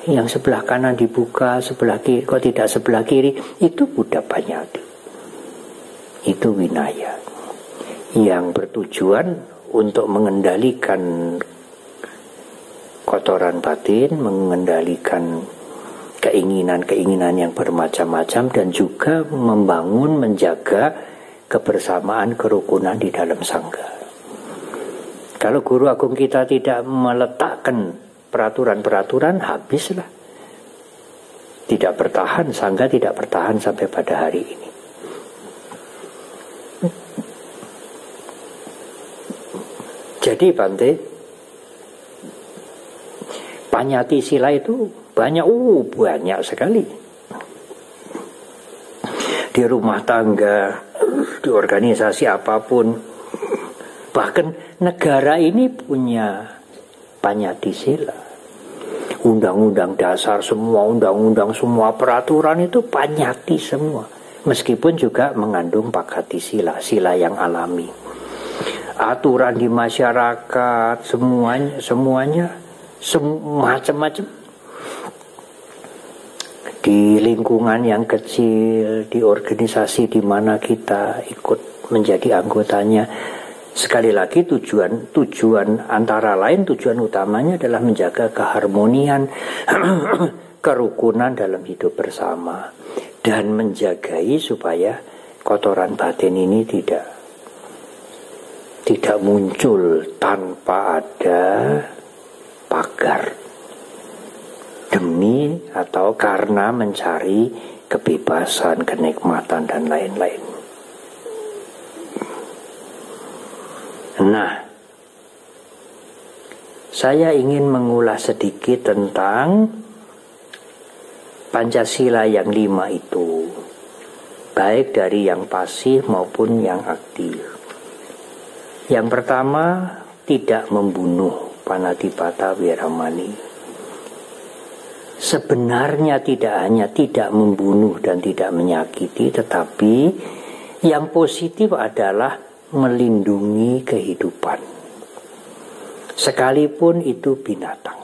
yang sebelah kanan dibuka, sebelah kiri kok tidak sebelah kiri? Itu Buddha Panyati. Itu winaya yang bertujuan untuk mengendalikan kotoran batin, mengendalikan keinginan-keinginan yang bermacam-macam, dan juga membangun, menjaga kebersamaan, kerukunan di dalam sangga. Kalau guru agung kita tidak meletakkan peraturan-peraturan, habislah. Tidak bertahan, sangga tidak bertahan sampai pada hari ini. Jadi Bante, Panyati Sila itu banyak sekali. Di rumah tangga, di organisasi apapun, bahkan negara ini punya Panyati Sila. Undang-undang dasar semua, undang-undang semua, peraturan itu Panyati semua. Meskipun juga mengandung Pakati Sila, sila yang alami. Aturan di masyarakat, semuanya macam-macam. Di lingkungan yang kecil, di organisasi di mana kita ikut menjadi anggotanya, sekali lagi tujuan antara lain, tujuan utamanya adalah menjaga keharmonian, kerukunan dalam hidup bersama, dan menjagai supaya kotoran batin ini tidak muncul tanpa ada pagar, demi atau karena mencari kebebasan, kenikmatan, dan lain-lain. Nah, saya ingin mengulas sedikit tentang Pancasila yang 5 itu, baik dari yang pasif maupun yang aktif. Yang pertama, tidak membunuh, Panatipata Wiramani. Sebenarnya tidak hanya tidak membunuh dan tidak menyakiti, tetapi yang positif adalah melindungi kehidupan. sekalipun itu binatang.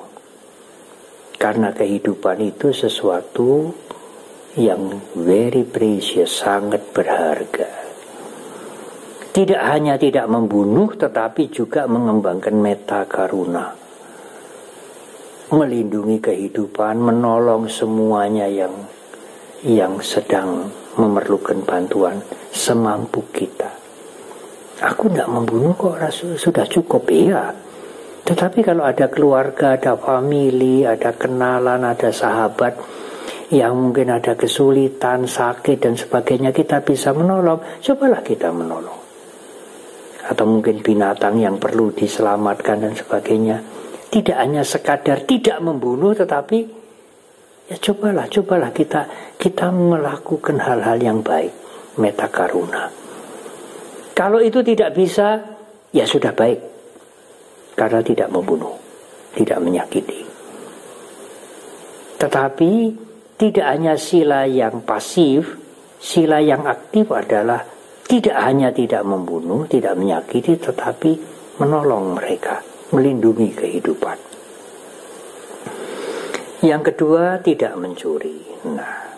Karena kehidupan itu sesuatu yang very precious, sangat berharga. Tidak hanya tidak membunuh, tetapi juga mengembangkan metta karuna, melindungi kehidupan, menolong semuanya yang sedang memerlukan bantuan semampu kita. Aku tidak membunuh kok, sudah cukup, iya. Tetapi kalau ada keluarga, ada famili, ada kenalan, ada sahabat yang mungkin ada kesulitan, sakit dan sebagainya, kita bisa menolong, cobalah kita menolong. Atau mungkin binatang yang perlu diselamatkan dan sebagainya. Tidak hanya sekadar tidak membunuh, tetapi ya cobalah kita melakukan hal-hal yang baik, metta karuna. Kalau itu tidak bisa, ya sudah baik. Karena tidak membunuh, tidak menyakiti. Tetapi tidak hanya sila yang pasif, sila yang aktif adalah tidak hanya tidak membunuh, tidak menyakiti, tetapi menolong mereka, melindungi kehidupan. Yang kedua, tidak mencuri. Nah,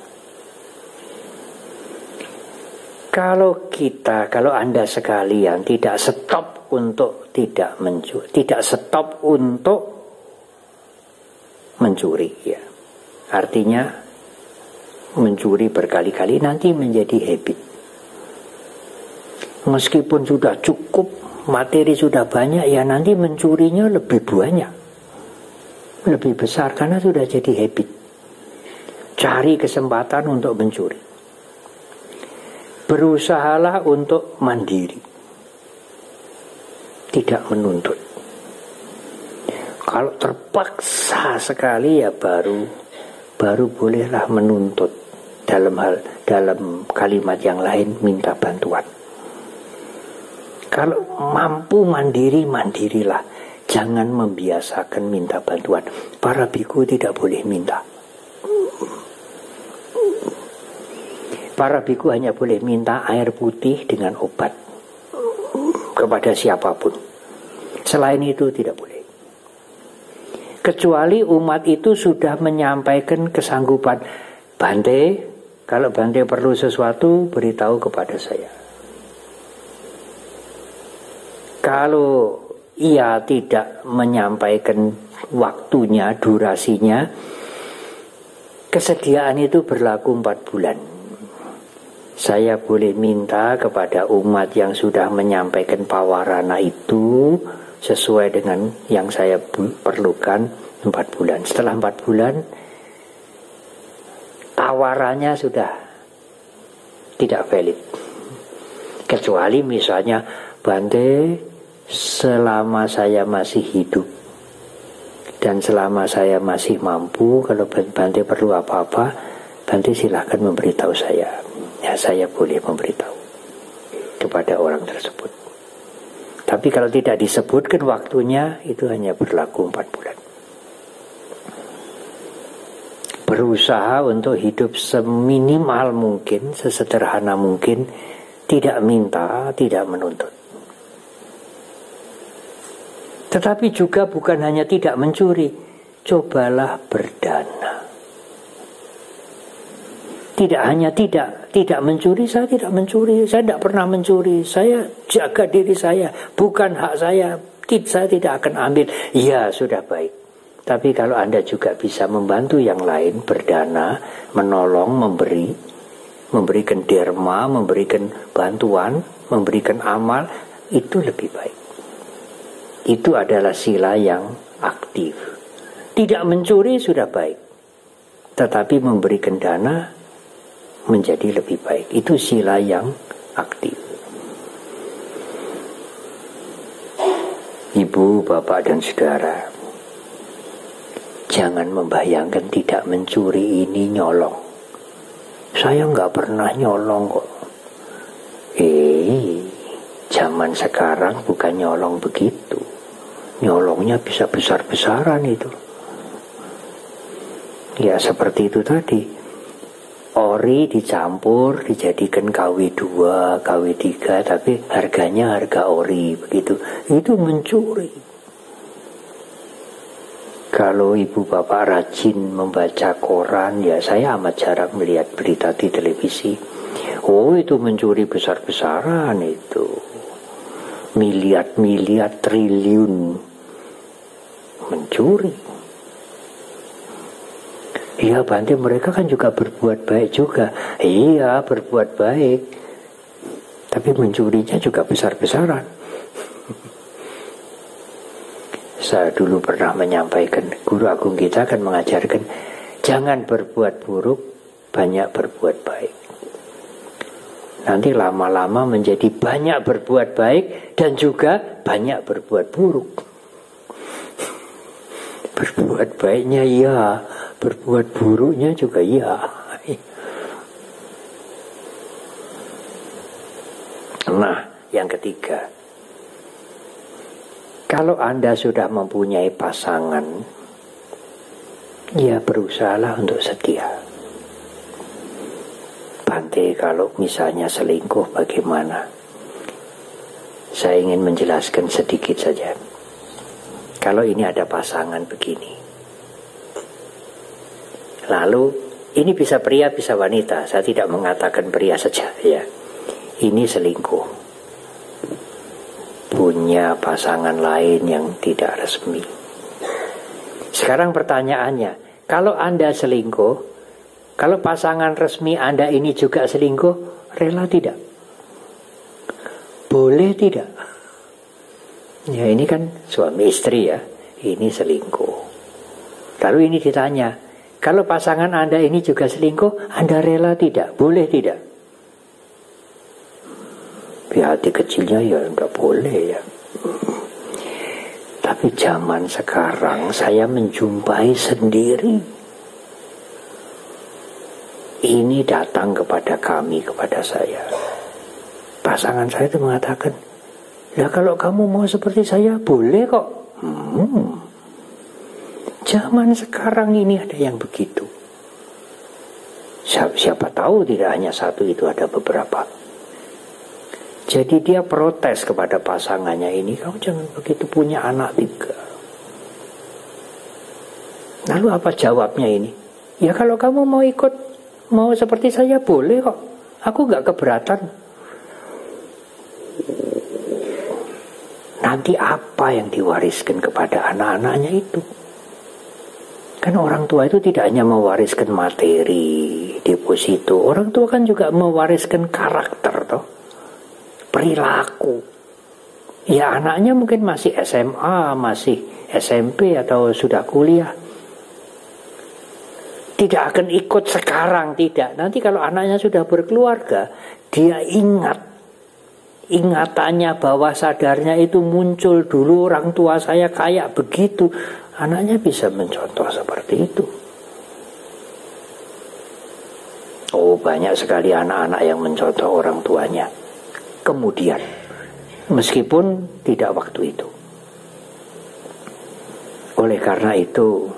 kalau Anda sekalian tidak stop untuk tidak mencuri, tidak stop untuk mencuri, ya. Artinya mencuri berkali-kali nanti menjadi habit. Meskipun sudah cukup, materi sudah banyak, ya nanti mencurinya lebih banyak, lebih besar karena sudah jadi habit. Cari kesempatan untuk mencuri. Berusahalah untuk mandiri, tidak menuntut. Kalau terpaksa sekali ya baru bolehlah menuntut. Dalam kalimat yang lain minta bantuan. Kalau mampu mandiri, mandirilah. Jangan membiasakan minta bantuan. Para biku tidak boleh minta. Para biku hanya boleh minta air putih dengan obat kepada siapapun. Selain itu tidak boleh. Kecuali umat itu sudah menyampaikan kesanggupan. Bante, kalau Bante perlu sesuatu, beritahu kepada saya. Kalau ia tidak menyampaikan waktunya, durasinya, kesediaan itu berlaku 4 bulan. Saya boleh minta kepada umat yang sudah menyampaikan pawarana itu sesuai dengan yang saya perlukan 4 bulan. Setelah 4 bulan, tawarannya sudah tidak valid. Kecuali misalnya, Bante, selama saya masih hidup dan selama saya masih mampu, kalau Bante perlu apa-apa, Bante silahkan memberitahu saya. Ya, saya boleh memberitahu kepada orang tersebut. Tapi kalau tidak disebutkan waktunya, itu hanya berlaku 4 bulan. Berusaha untuk hidup seminimal mungkin, sesederhana mungkin, tidak minta, tidak menuntut. Tetapi juga bukan hanya tidak mencuri, cobalah berdana. Tidak hanya tidak mencuri, saya tidak mencuri, saya tidak pernah mencuri, saya jaga diri saya, bukan hak saya tidak akan ambil. Ya, sudah baik. Tapi kalau Anda juga bisa membantu yang lain, berdana, menolong, memberikan derma, memberikan bantuan, memberikan amal, itu lebih baik. Itu adalah sila yang aktif. Tidak mencuri sudah baik, tetapi memberikan dana menjadi lebih baik. Itu sila yang aktif. Ibu, bapak, dan saudara, jangan membayangkan tidak mencuri ini nyolong. Saya nggak pernah nyolong kok. Zaman sekarang bukan nyolong begitu. Nyolongnya bisa besar-besaran itu. Ya seperti itu tadi. Ori dicampur, dijadikan KW2, KW3, tapi harganya harga ori begitu. Itu mencuri. Kalau ibu bapak rajin membaca koran, ya saya amat jarang melihat berita di televisi. Oh, itu mencuri besar-besaran itu. Miliar-miliar, triliun mencuri. Iya, Bante, mereka kan juga berbuat baik juga. Iya, berbuat baik. Tapi mencurinya juga besar-besaran. Saya dulu pernah menyampaikan, guru agung kita akan mengajarkan, jangan berbuat buruk, banyak berbuat baik. Nanti lama-lama menjadi banyak berbuat baik dan juga banyak berbuat buruk. Berbuat baiknya iya, berbuat buruknya juga iya. Nah, yang ketiga, kalau Anda sudah mempunyai pasangan, ya berusahalah untuk setia. Bante, kalau misalnya selingkuh bagaimana? Saya ingin menjelaskan sedikit saja. Kalau ini ada pasangan begini, lalu ini bisa pria bisa wanita, saya tidak mengatakan pria saja ya. Ini selingkuh, punya pasangan lain yang tidak resmi. Sekarang pertanyaannya, kalau Anda selingkuh, kalau pasangan resmi Anda ini juga selingkuh, rela tidak? Boleh tidak? Ya, ini kan suami istri ya, ini selingkuh. Lalu ini ditanya, kalau pasangan Anda ini juga selingkuh, Anda rela tidak? Boleh tidak? Di hati kecilnya ya enggak boleh ya. Tapi zaman sekarang saya menjumpai sendiri. Ini datang kepada kami, kepada saya. Pasangan saya itu mengatakan, "Lah kalau kamu mau seperti saya, boleh kok." Zaman sekarang ini ada yang begitu. Siapa tahu tidak hanya satu, itu ada beberapa. Jadi dia protes kepada pasangannya ini, "Kamu jangan begitu, punya anak 3. Lalu apa jawabnya ini? "Ya kalau kamu mau ikut, mau seperti saya, boleh kok. Aku gak keberatan." Nanti apa yang diwariskan kepada anak-anaknya itu? Kan orang tua itu tidak hanya mewariskan materi, deposito. Orang tua kan juga mewariskan karakter toh, perilaku. Ya anaknya mungkin masih SMA, masih SMP atau sudah kuliah. Tidak akan ikut sekarang, tidak. Nanti kalau anaknya sudah berkeluarga, dia ingatannya bahwa sadarnya itu muncul dulu orang tua saya kayak begitu. Anaknya bisa mencontoh seperti itu. Oh, banyak sekali anak-anak yang mencontoh orang tuanya. Kemudian, meskipun tidak waktu itu. Oleh karena itu,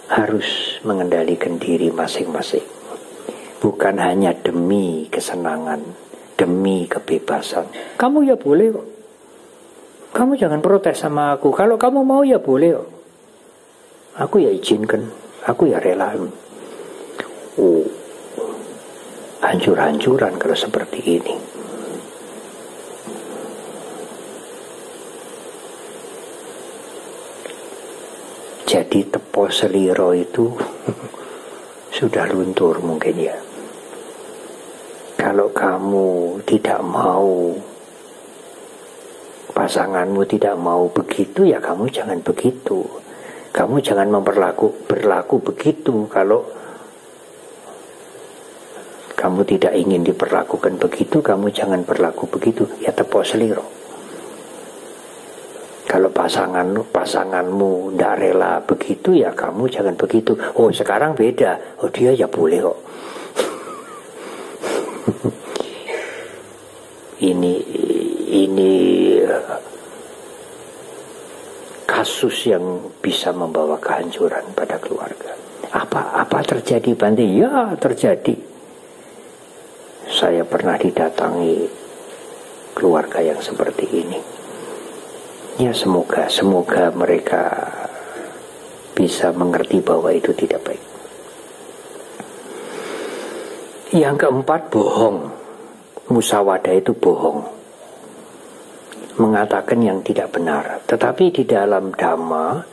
harus mengendalikan diri masing-masing. Bukan hanya demi kesenangan, demi kebebasan. Kamu ya boleh kok. Kamu jangan protes sama aku. Kalau kamu mau ya boleh kok. Aku ya izinkan. Aku ya rela. Oh, hancur-hancuran kalau seperti ini. Jadi tepo seliro itu sudah luntur mungkin ya. Kalau kamu tidak mau, pasanganmu tidak mau begitu, ya kamu jangan begitu. Kamu jangan berlaku begitu. Kalau kamu tidak ingin diperlakukan begitu, kamu jangan berlaku begitu. Ya tepo seliro. Kalau pasanganmu tidak rela begitu, ya kamu jangan begitu. Oh sekarang beda. Oh dia ya boleh kok. Ini kasus yang bisa membawa kehancuran pada keluarga. Apa terjadi Bante? Ya terjadi. Saya pernah didatangi keluarga yang seperti ini. Ya semoga mereka bisa mengerti bahwa itu tidak baik. Yang keempat, bohong. Musawadah itu bohong, mengatakan yang tidak benar. Tetapi di dalam Dhamma,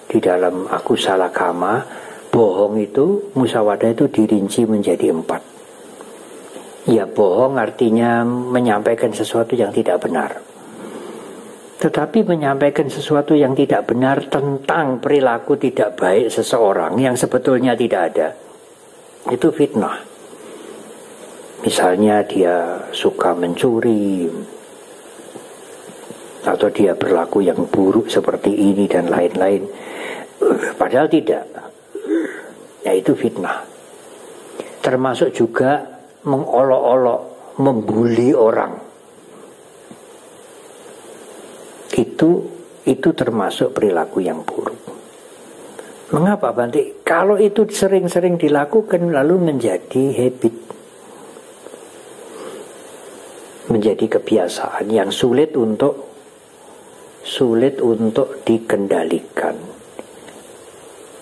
di dalam akusala kama, bohong itu, musawadah itu dirinci menjadi 4. Ya, bohong artinya menyampaikan sesuatu yang tidak benar. Tetapi menyampaikan sesuatu yang tidak benar tentang perilaku tidak baik seseorang yang sebetulnya tidak ada, itu fitnah. Misalnya dia suka mencuri, atau dia berlaku yang buruk seperti ini dan lain-lain, padahal tidak. Ya, itu fitnah. Termasuk juga mengolok-olok, membuli orang. Itu termasuk perilaku yang buruk. Mengapa, Bante? Kalau itu sering-sering dilakukan lalu menjadi habit, menjadi kebiasaan yang sulit untuk dikendalikan.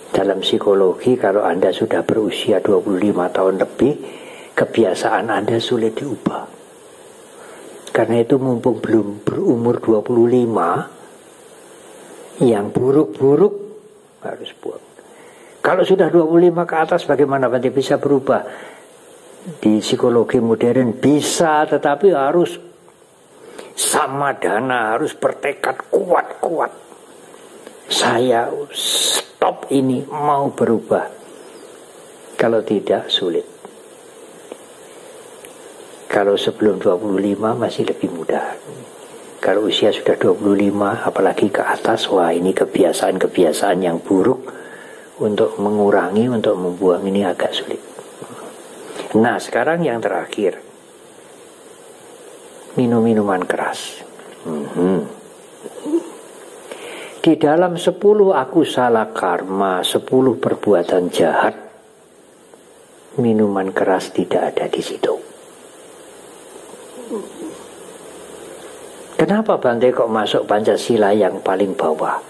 Dalam psikologi, kalau Anda sudah berusia 25 tahun lebih, kebiasaan Anda sulit diubah. Karena itu mumpung belum berumur 25, yang buruk-buruk harus buang. Kalau sudah 25 ke atas, bagaimana Bante bisa berubah? Di psikologi modern bisa, tetapi harus samadana, harus bertekad kuat-kuat. Saya stop ini, mau berubah. Kalau tidak, sulit. Kalau sebelum 25 masih lebih mudah. Kalau usia sudah 25, apalagi ke atas, wah ini kebiasaan-kebiasaan yang buruk. Untuk mengurangi, untuk membuang ini agak sulit. Nah, sekarang yang terakhir, minum-minuman keras. Di dalam 10 akusala karma, 10 perbuatan jahat, minuman keras tidak ada di situ. Kenapa Bante kok masuk Pancasila yang paling bawah?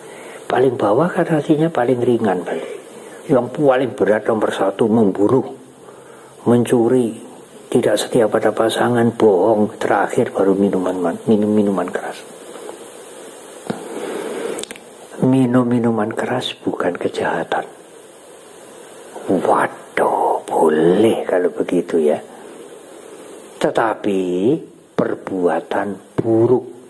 Paling bawah kan artinya paling ringan, Bante. Yang paling berat nomor 1, membunuh, mencuri, tidak setia pada pasangan, bohong, terakhir baru minuman keras. Minum-minuman keras bukan kejahatan. Waduh, boleh kalau begitu ya. Tetapi perbuatan buruk.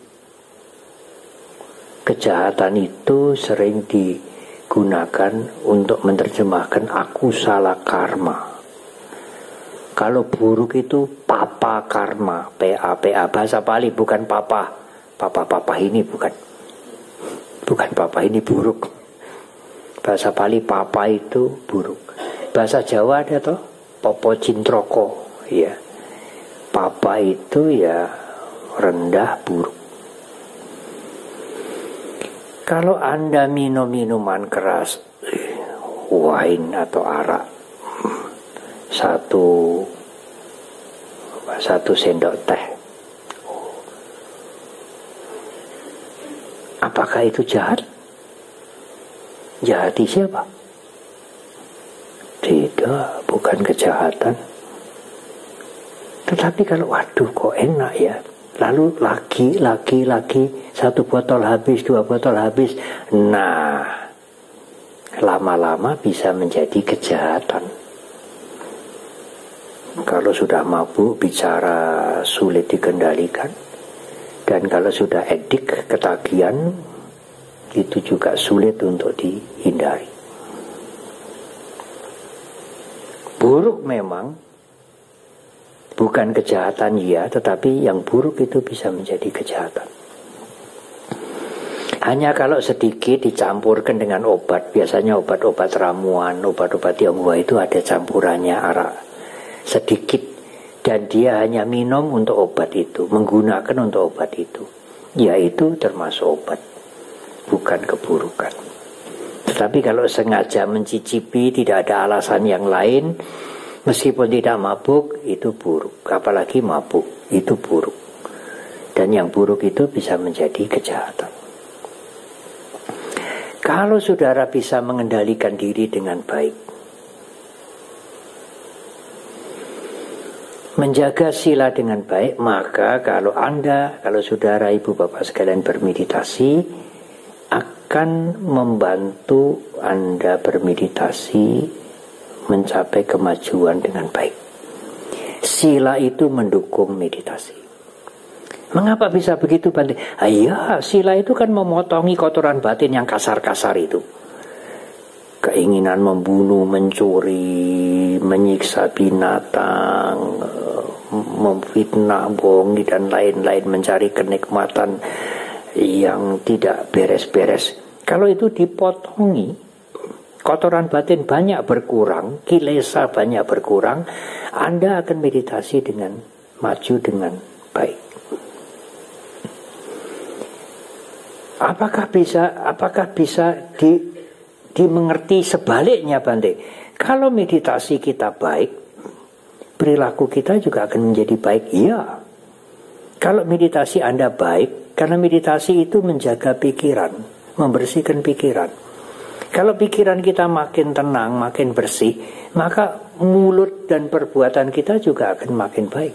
Kejahatan itu sering digunakan untuk menerjemahkan akusala karma. Kalau buruk itu papa karma, PA, bahasa Pali, bukan papa ini bukan papa ini buruk. Bahasa Pali papa itu buruk. Bahasa Jawa ada toh, popo cintroko, ya. Papa itu ya rendah, buruk. Kalau Anda minum minuman keras, wine atau arak, satu sendok teh, apakah itu jahat? Jahati siapa? Tidak, bukan kejahatan. Tetapi kalau waduh kok enak ya, lalu lagi, 1 botol habis, 2 botol habis, nah lama-lama bisa menjadi kejahatan. Kalau sudah mabuk, bicara sulit dikendalikan. Dan kalau sudah edik, ketagihan, itu juga sulit untuk dihindari. Buruk memang, bukan kejahatan ya, tetapi yang buruk itu bisa menjadi kejahatan. Hanya kalau sedikit dicampurkan dengan obat, biasanya obat-obat ramuan, obat-obat Tionghoa itu ada campurannya arak sedikit, dan dia hanya minum untuk obat itu, menggunakan untuk obat itu, yaitu termasuk obat, bukan keburukan. Tetapi kalau sengaja mencicipi, tidak ada alasan yang lain, meskipun tidak mabuk, itu buruk. Apalagi mabuk, itu buruk. Dan yang buruk itu bisa menjadi kejahatan. Kalau saudara bisa mengendalikan diri dengan baik, menjaga sila dengan baik, maka kalau saudara, ibu, bapak sekalian bermeditasi, akan membantu Anda bermeditasi mencapai kemajuan dengan baik. Sila itu mendukung meditasi. Mengapa bisa begitu, Bante? Ya, sila itu kan memotongi kotoran batin yang kasar-kasar itu. Keinginan membunuh, mencuri, menyiksa binatang, memfitnah, bohongi, dan lain-lain, mencari kenikmatan yang tidak beres-beres. Kalau itu dipotongi, kotoran batin banyak berkurang, kilesa banyak berkurang, Anda akan meditasi dengan maju dengan baik. Apakah bisa dimengerti sebaliknya, Bante? Kalau meditasi kita baik, perilaku kita juga akan menjadi baik. Iya. Kalau meditasi Anda baik, karena meditasi itu menjaga pikiran, membersihkan pikiran. Kalau pikiran kita makin tenang, makin bersih, maka mulut dan perbuatan kita juga akan makin baik.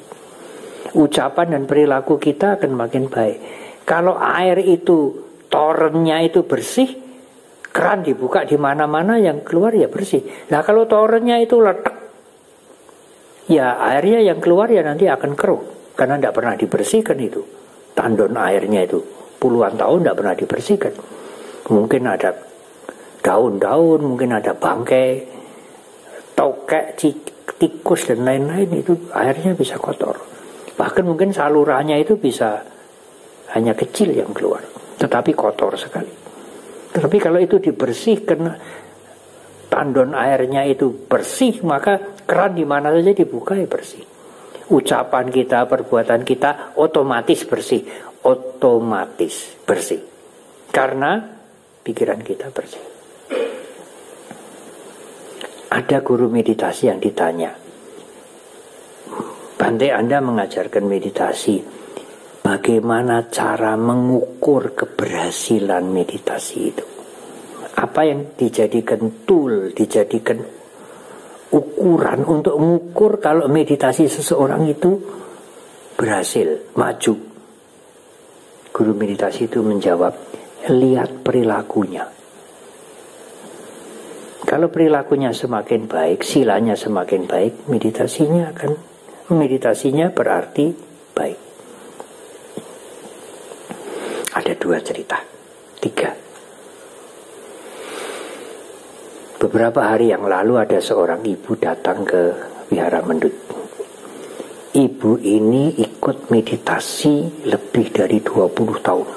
Ucapan dan perilaku kita akan makin baik. Kalau air itu, torennya itu bersih, keran dibuka di mana-mana, yang keluar ya bersih. Nah, kalau torennya itu letak, ya airnya yang keluar ya nanti akan keruh, karena tidak pernah dibersihkan itu. Tandon airnya itu puluhan tahun tidak pernah dibersihkan. Mungkin ada daun-daun, mungkin ada bangkai, tokek, tikus dan lain-lain, itu airnya bisa kotor. Bahkan mungkin salurannya itu bisa hanya kecil yang keluar, tetapi kotor sekali. Tetapi kalau itu dibersihkan, tandon airnya itu bersih, maka keran di mana saja dibuka ya bersih. Ucapan kita, perbuatan kita otomatis bersih, otomatis bersih, karena pikiran kita bersih. Ada guru meditasi yang ditanya, Bante, Anda mengajarkan meditasi, bagaimana cara mengukur keberhasilan meditasi itu? Apa yang dijadikan tool, dijadikan ukuran untuk mengukur kalau meditasi seseorang itu berhasil, maju? Guru meditasi itu menjawab, lihat perilakunya. Kalau perilakunya semakin baik, silanya semakin baik, meditasinya berarti baik. Ada 2 cerita, 3. Beberapa hari yang lalu ada seorang ibu datang ke Wihara Mendut. Ibu ini ikut meditasi lebih dari 20 tahun.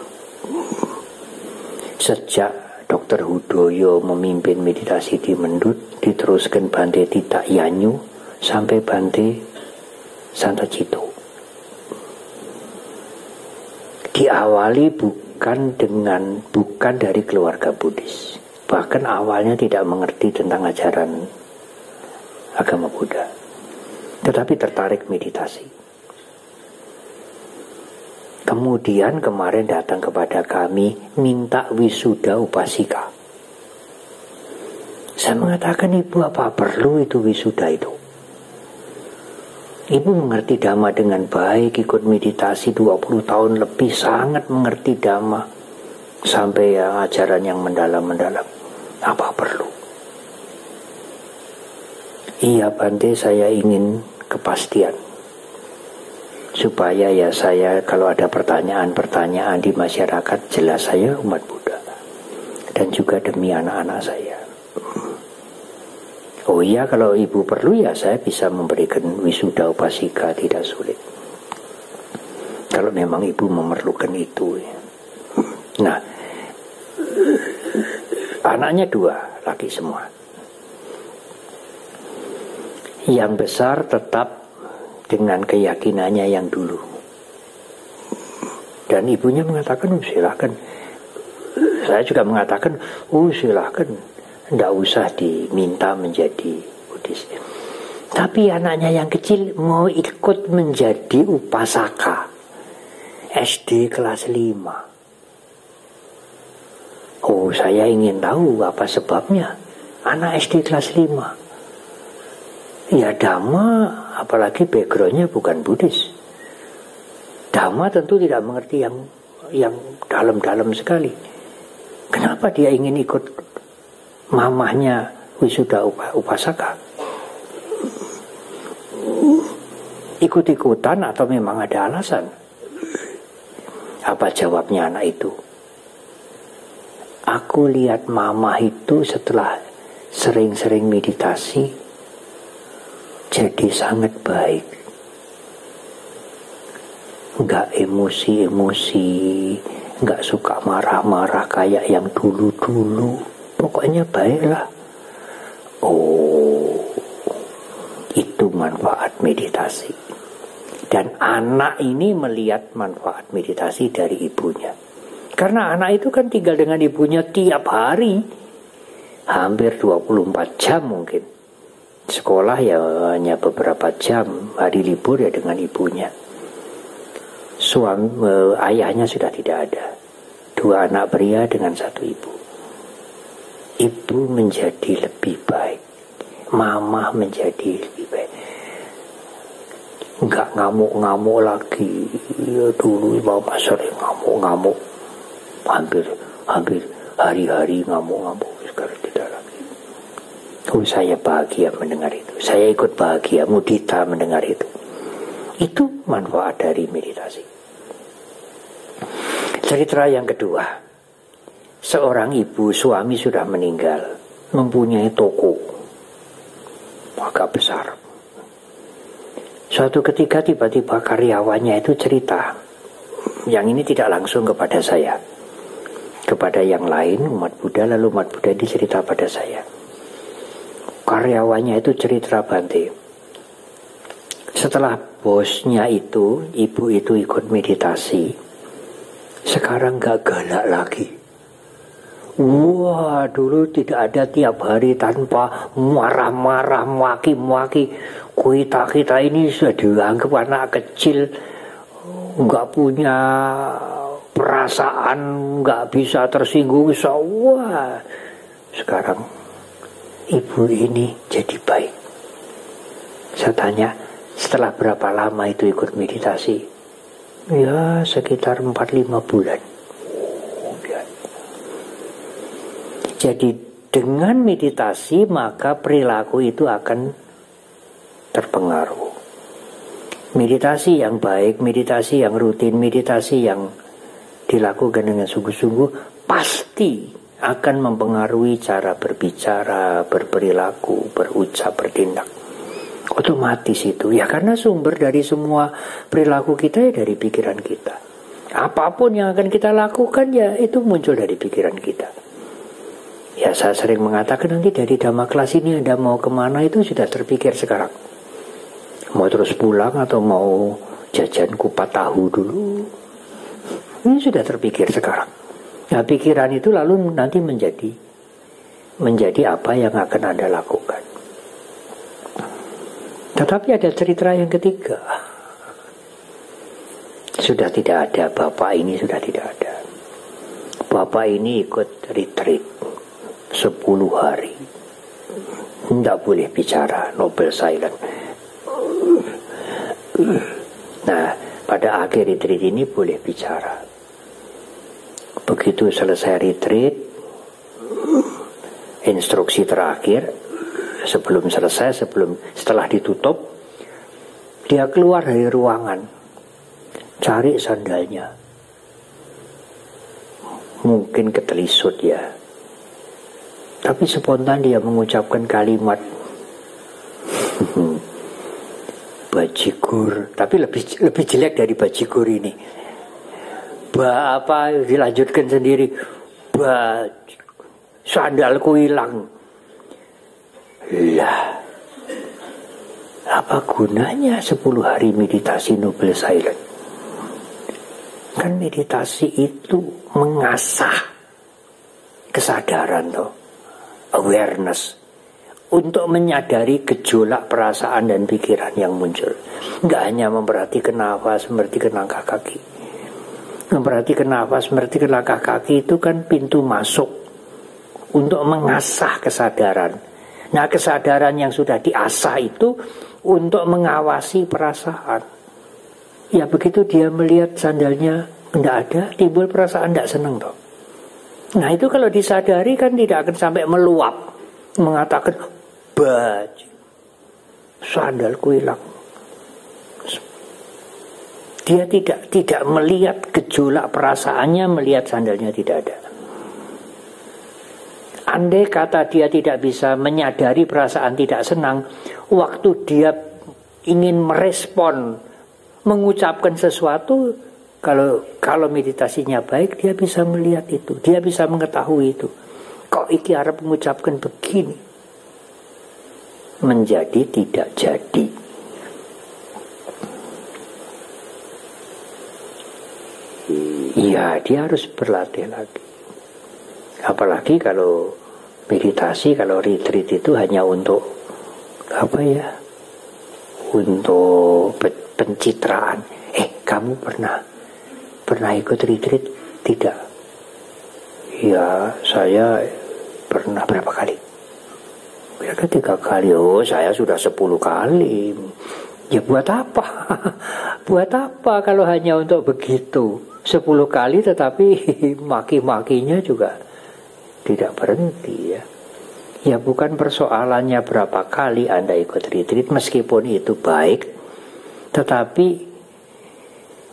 Sejak Dr. Hudoyo memimpin meditasi di Mendut, diteruskan Bante Tita Yanyu sampai Bante Santacito. Diawali bukan dari keluarga Buddhis. Bahkan awalnya tidak mengerti tentang ajaran agama Buddha, tetapi tertarik meditasi. Kemudian kemarin datang kepada kami minta wisuda upasika. Saya mengatakan, Ibu, apa perlu itu wisuda itu? Ibu mengerti Dhamma dengan baik, ikut meditasi 20 tahun lebih, sangat mengerti Dhamma sampai ajaran yang mendalam-mendalam. Apa perlu? Iya, Bante, saya ingin kepastian, supaya saya kalau ada pertanyaan-pertanyaan di masyarakat, jelas saya umat Buddha, dan juga demi anak-anak saya. Oh iya, kalau Ibu perlu ya saya bisa memberikan wisuda upasika, tidak sulit. Kalau memang Ibu memerlukan itu. Nah, anaknya 2, laki semua. Yang besar tetap dengan keyakinannya yang dulu. Dan ibunya mengatakan, silakan. Saya juga mengatakan, silakan. Tidak usah diminta menjadi Buddhis. Tapi anaknya yang kecil mau ikut menjadi upasaka SD kelas 5. Oh, saya ingin tahu apa sebabnya. Anak SD kelas 5. Ya Dhamma, apalagi backgroundnya bukan Buddhis. Dhamma tentu tidak mengerti yang dalam-dalam sekali. Kenapa dia ingin ikut mamahnya wisuda upasaka? Ikut-ikutan atau memang ada alasan? Apa jawabnya anak itu? Aku lihat mamah itu setelah sering-sering meditasi jadi sangat baik. Enggak emosi-emosi, enggak suka marah-marah kayak yang dulu-dulu. Pokoknya baiklah. Oh, itu manfaat meditasi. Dan anak ini melihat manfaat meditasi dari ibunya. Karena anak itu kan tinggal dengan ibunya tiap hari. Hampir 24 jam mungkin. Sekolah ya hanya beberapa jam. Hari libur ya dengan ibunya. Ayahnya sudah tidak ada. 2 anak pria dengan 1 ibu. Ibu menjadi lebih baik. Mama menjadi lebih baik. Enggak ngamuk-ngamuk lagi. Ya, dulu mama sering ngamuk-ngamuk. Hampir hari-hari ngamuk-ngamuk. Sekarang tidak lagi. Oh, saya bahagia mendengar itu. Saya ikut bahagia, mudita mendengar itu. Itu manfaat dari meditasi. Cerita yang kedua. Seorang ibu, suami sudah meninggal, mempunyai toko agak besar. Suatu ketika tiba-tiba karyawannya itu cerita. Yang ini tidak langsung kepada saya, kepada yang lain, umat Buddha. Lalu umat Buddha ini cerita pada saya. Karyawannya itu cerita, Bante, setelah bosnya itu, ibu itu ikut meditasi, sekarang gak galak lagi. Wah, dulu tidak ada tiap hari tanpa marah-marah, maki-maki. Kita ini sudah dianggap anak kecil, nggak punya perasaan, nggak bisa tersinggung. Wah, sekarang ibu ini jadi baik. Saya tanya, setelah berapa lama itu ikut meditasi? Ya, sekitar 4-5 bulan. Jadi dengan meditasi maka perilaku itu akan terpengaruh. Meditasi yang baik, meditasi yang rutin, meditasi yang dilakukan dengan sungguh-sungguh pasti akan mempengaruhi cara berbicara, berperilaku, berucap, bertindak. Otomatis itu. Ya karena sumber dari semua perilaku kita ya dari pikiran kita. Apapun yang akan kita lakukan ya itu muncul dari pikiran kita. Ya saya sering mengatakan nanti dari Dhamma kelas ini Anda mau kemana itu sudah terpikir sekarang. Mau terus pulang atau mau jajan kupat tahu dulu. Ini sudah terpikir sekarang. Nah pikiran itu lalu nanti menjadi apa yang akan Anda lakukan. Tetapi ada cerita yang ketiga. Sudah tidak ada, bapak ini sudah tidak ada. Bapak ini ikut retreat 10 hari. Tidak boleh bicara, Nobel silent. Nah, pada akhir retreat ini boleh bicara. Begitu selesai retreat, instruksi terakhir setelah ditutup, dia keluar dari ruangan, cari sandalnya. Mungkin ketelisut ya. Tapi spontan dia mengucapkan kalimat bajigur, tapi lebih jelek dari bajigur ini. Dilanjutkan sendiri, sandalku hilang. Lah, apa gunanya 10 hari meditasi Nobel Silent? Kan meditasi itu mengasah kesadaran toh, awareness, untuk menyadari gejolak perasaan dan pikiran yang muncul. Nggak hanya memperhatikan nafas, memperhatikan langkah kaki. Memperhatikan nafas, memperhatikan langkah kaki itu kan pintu masuk untuk mengasah kesadaran. Nah, kesadaran yang sudah diasah itu untuk mengawasi perasaan. Ya begitu dia melihat sandalnya tidak ada, timbul perasaan tidak senang toh. Nah itu kalau disadari kan tidak akan sampai meluap, mengatakan baju sandalku hilang. Dia tidak melihat gejolak perasaannya, melihat sandalnya tidak ada. Andai kata dia tidak bisa menyadari perasaan tidak senang, waktu dia ingin merespon, mengucapkan sesuatu, kalau meditasinya baik, dia bisa melihat itu, dia bisa mengetahui itu. Kok iki arep mengucapkan begini, menjadi tidak jadi. Iya, dia harus berlatih lagi. Apalagi kalau meditasi, kalau retreat itu hanya untuk apa ya? Untuk pencitraan. Kamu pernah ikut retreat? Tidak. Ya, saya pernah berapa kali? Mereka 3 kali. Oh, saya sudah 10 kali. Ya buat apa? Buat apa kalau hanya untuk begitu? 10 kali tetapi maki-makinya juga tidak berhenti ya. Ya bukan persoalannya berapa kali Anda ikut retreat, meskipun itu baik, tetapi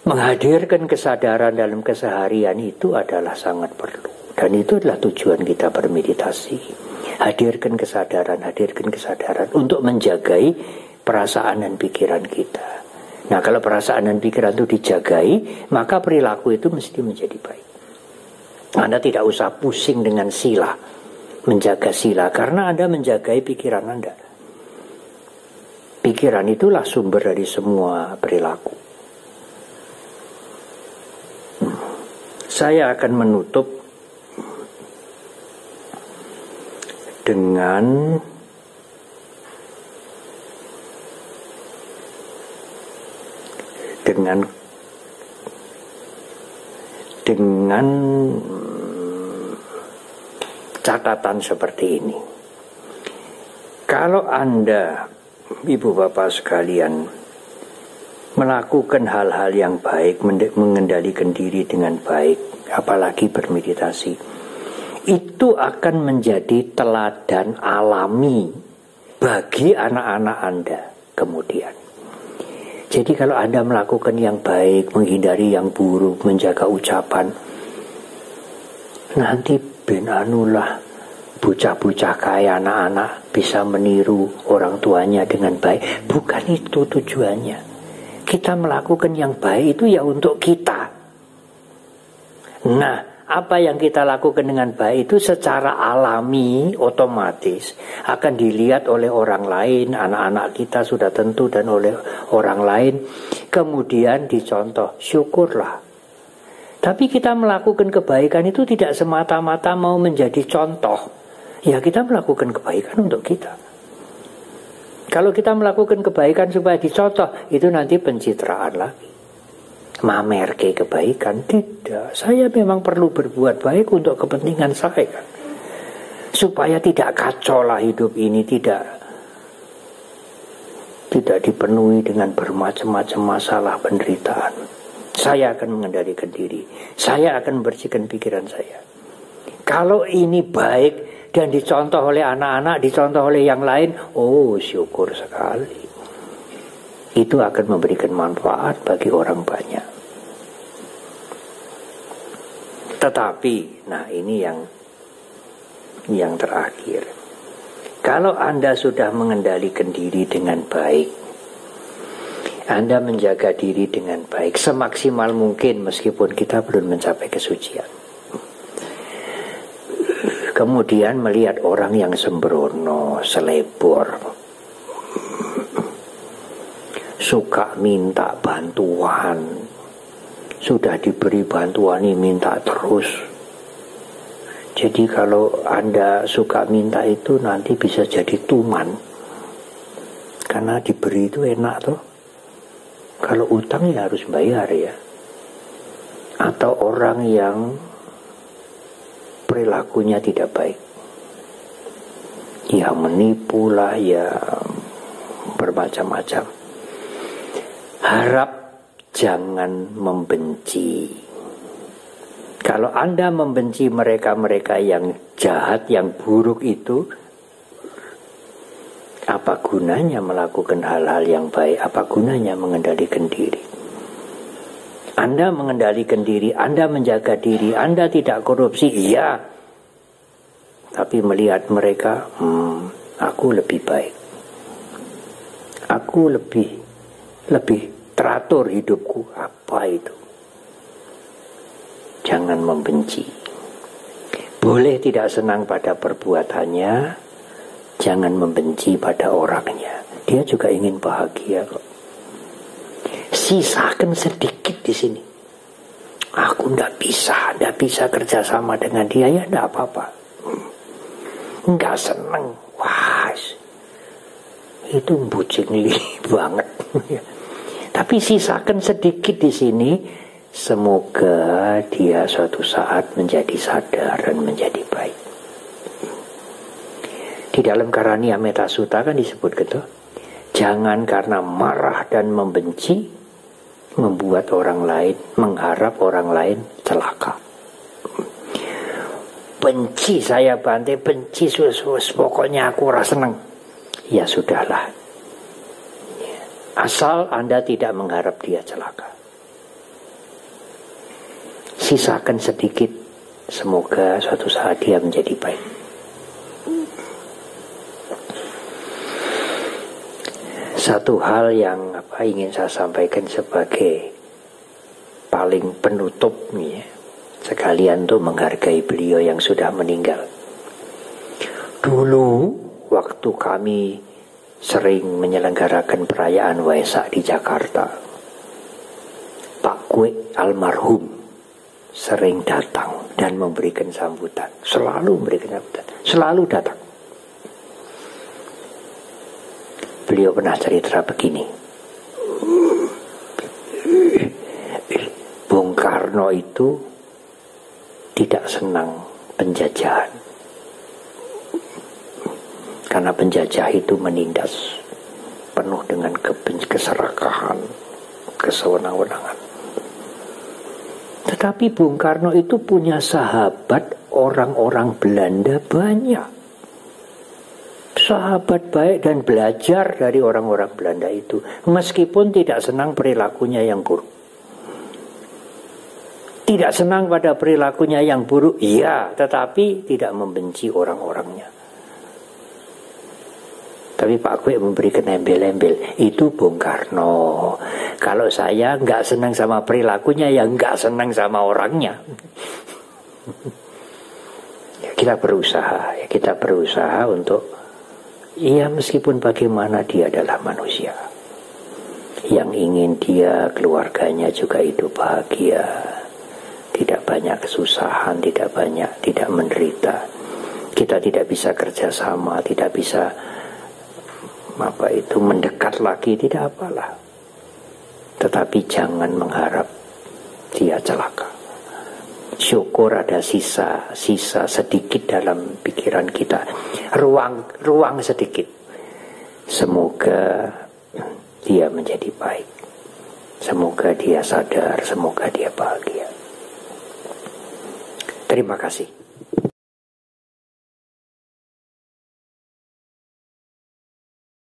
menghadirkan kesadaran dalam keseharian itu adalah sangat perlu. Dan itu adalah tujuan kita bermeditasi. Hadirkan kesadaran untuk menjagai perasaan dan pikiran kita. Nah kalau perasaan dan pikiran itu dijagai, maka perilaku itu mesti menjadi baik. Anda tidak usah pusing dengan sila, menjaga sila, karena Anda menjagai pikiran Anda. Pikiran itulah sumber dari semua perilaku. Saya akan menutup dengan catatan seperti ini. Kalau Anda, Ibu Bapak sekalian, melakukan hal-hal yang baik, mengendalikan diri dengan baik, apalagi bermeditasi, itu akan menjadi teladan alami bagi anak-anak Anda kemudian. Jadi kalau Anda melakukan yang baik, menghindari yang buruk, menjaga ucapan, nanti ben anulah bocah-bocah kaya anak-anak bisa meniru orang tuanya dengan baik. Bukan itu tujuannya. Kita melakukan yang baik itu ya untuk kita. Nah, apa yang kita lakukan dengan baik itu secara alami, otomatis akan dilihat oleh orang lain. Anak-anak kita sudah tentu dan oleh orang lain. Kemudian dicontoh, syukurlah. Tapi kita melakukan kebaikan itu tidak semata-mata mau menjadi contoh. Ya kita melakukan kebaikan untuk kita. Kalau kita melakukan kebaikan supaya dicontoh, itu nanti pencitraan lagi. Mamer ke kebaikan, tidak. Saya memang perlu berbuat baik untuk kepentingan saya. Supaya tidak kacau lah hidup ini, tidak dipenuhi dengan bermacam-macam masalah penderitaan. Saya akan mengendalikan diri. Saya akan membersihkan pikiran saya. Kalau ini baik dan dicontoh oleh anak-anak, dicontoh oleh yang lain, oh syukur sekali. Itu akan memberikan manfaat bagi orang banyak. Tetapi, nah ini yang terakhir. Kalau Anda sudah mengendalikan diri dengan baik, Anda menjaga diri dengan baik semaksimal mungkin meskipun kita belum mencapai kesucian. Kemudian melihat orang yang sembrono, selebor, suka minta bantuan, sudah diberi bantuan ini minta terus. Jadi kalau Anda suka minta itu nanti bisa jadi tuman, karena diberi itu enak tuh. Kalau utang ya harus bayar ya. atau orang yang perilakunya tidak baik, ya menipu lah, ya bermacam-macam. Harap jangan membenci. Kalau Anda membenci mereka-mereka yang jahat, yang buruk itu, apa gunanya melakukan hal-hal yang baik? Apa gunanya mengendalikan diri? Anda mengendalikan diri, Anda menjaga diri, Anda tidak korupsi, iya. Tapi melihat mereka, aku lebih baik. Aku lebih teratur hidupku. Apa itu? Jangan membenci. Boleh tidak senang pada perbuatannya, jangan membenci pada orangnya. Dia juga ingin bahagia kok. Sisakan sedikit di sini. Aku tidak bisa kerjasama dengan dia, ya tidak apa-apa. Nggak senang, wah, itu bucin banget. Tapi sisakan sedikit di sini. Semoga dia suatu saat menjadi sadar dan menjadi baik. Di dalam Karania Metta Sutta kan disebut gitu. Jangan karena marah dan membenci membuat orang lain, mengharap orang lain celaka. Benci saya Bante, benci pokoknya aku rasa seneng. Ya sudahlah. Asal Anda tidak mengharap dia celaka. Sisakan sedikit, semoga suatu saat dia menjadi baik. Satu hal yang ingin saya sampaikan sebagai paling penutup nih ya, sekalian untuk menghargai beliau yang sudah meninggal. Dulu waktu kami sering menyelenggarakan perayaan Waisak di Jakarta, Pak Kwe almarhum sering datang dan memberikan sambutan. Selalu memberikan sambutan, selalu datang. Beliau pernah cerita begini. Bung Karno itu tidak senang penjajahan. Karena penjajah itu menindas penuh dengan keserakahan, kesewenang-wenangan. Tetapi Bung Karno itu punya sahabat orang-orang Belanda banyak. Sahabat baik dan belajar dari orang-orang Belanda itu. Meskipun tidak senang perilakunya yang buruk. Tidak senang pada perilakunya yang buruk, iya, tetapi tidak membenci orang-orangnya. Tapi Pak Kwe memberikan embel-embel. Itu Bung Karno. Kalau saya nggak senang sama perilakunya, ya nggak senang sama orangnya. Ya, kita berusaha untuk, ya meskipun bagaimana dia adalah manusia. Yang ingin dia, keluarganya juga hidup bahagia. Tidak banyak kesusahan, tidak menderita. Kita tidak bisa kerjasama, tidak bisa mendekat lagi, tidak apalah. Tetapi jangan mengharap dia celaka. Syukur ada sisa sedikit dalam pikiran kita, ruang sedikit. Semoga dia menjadi baik. Semoga dia sadar, semoga dia bahagia. Terima kasih.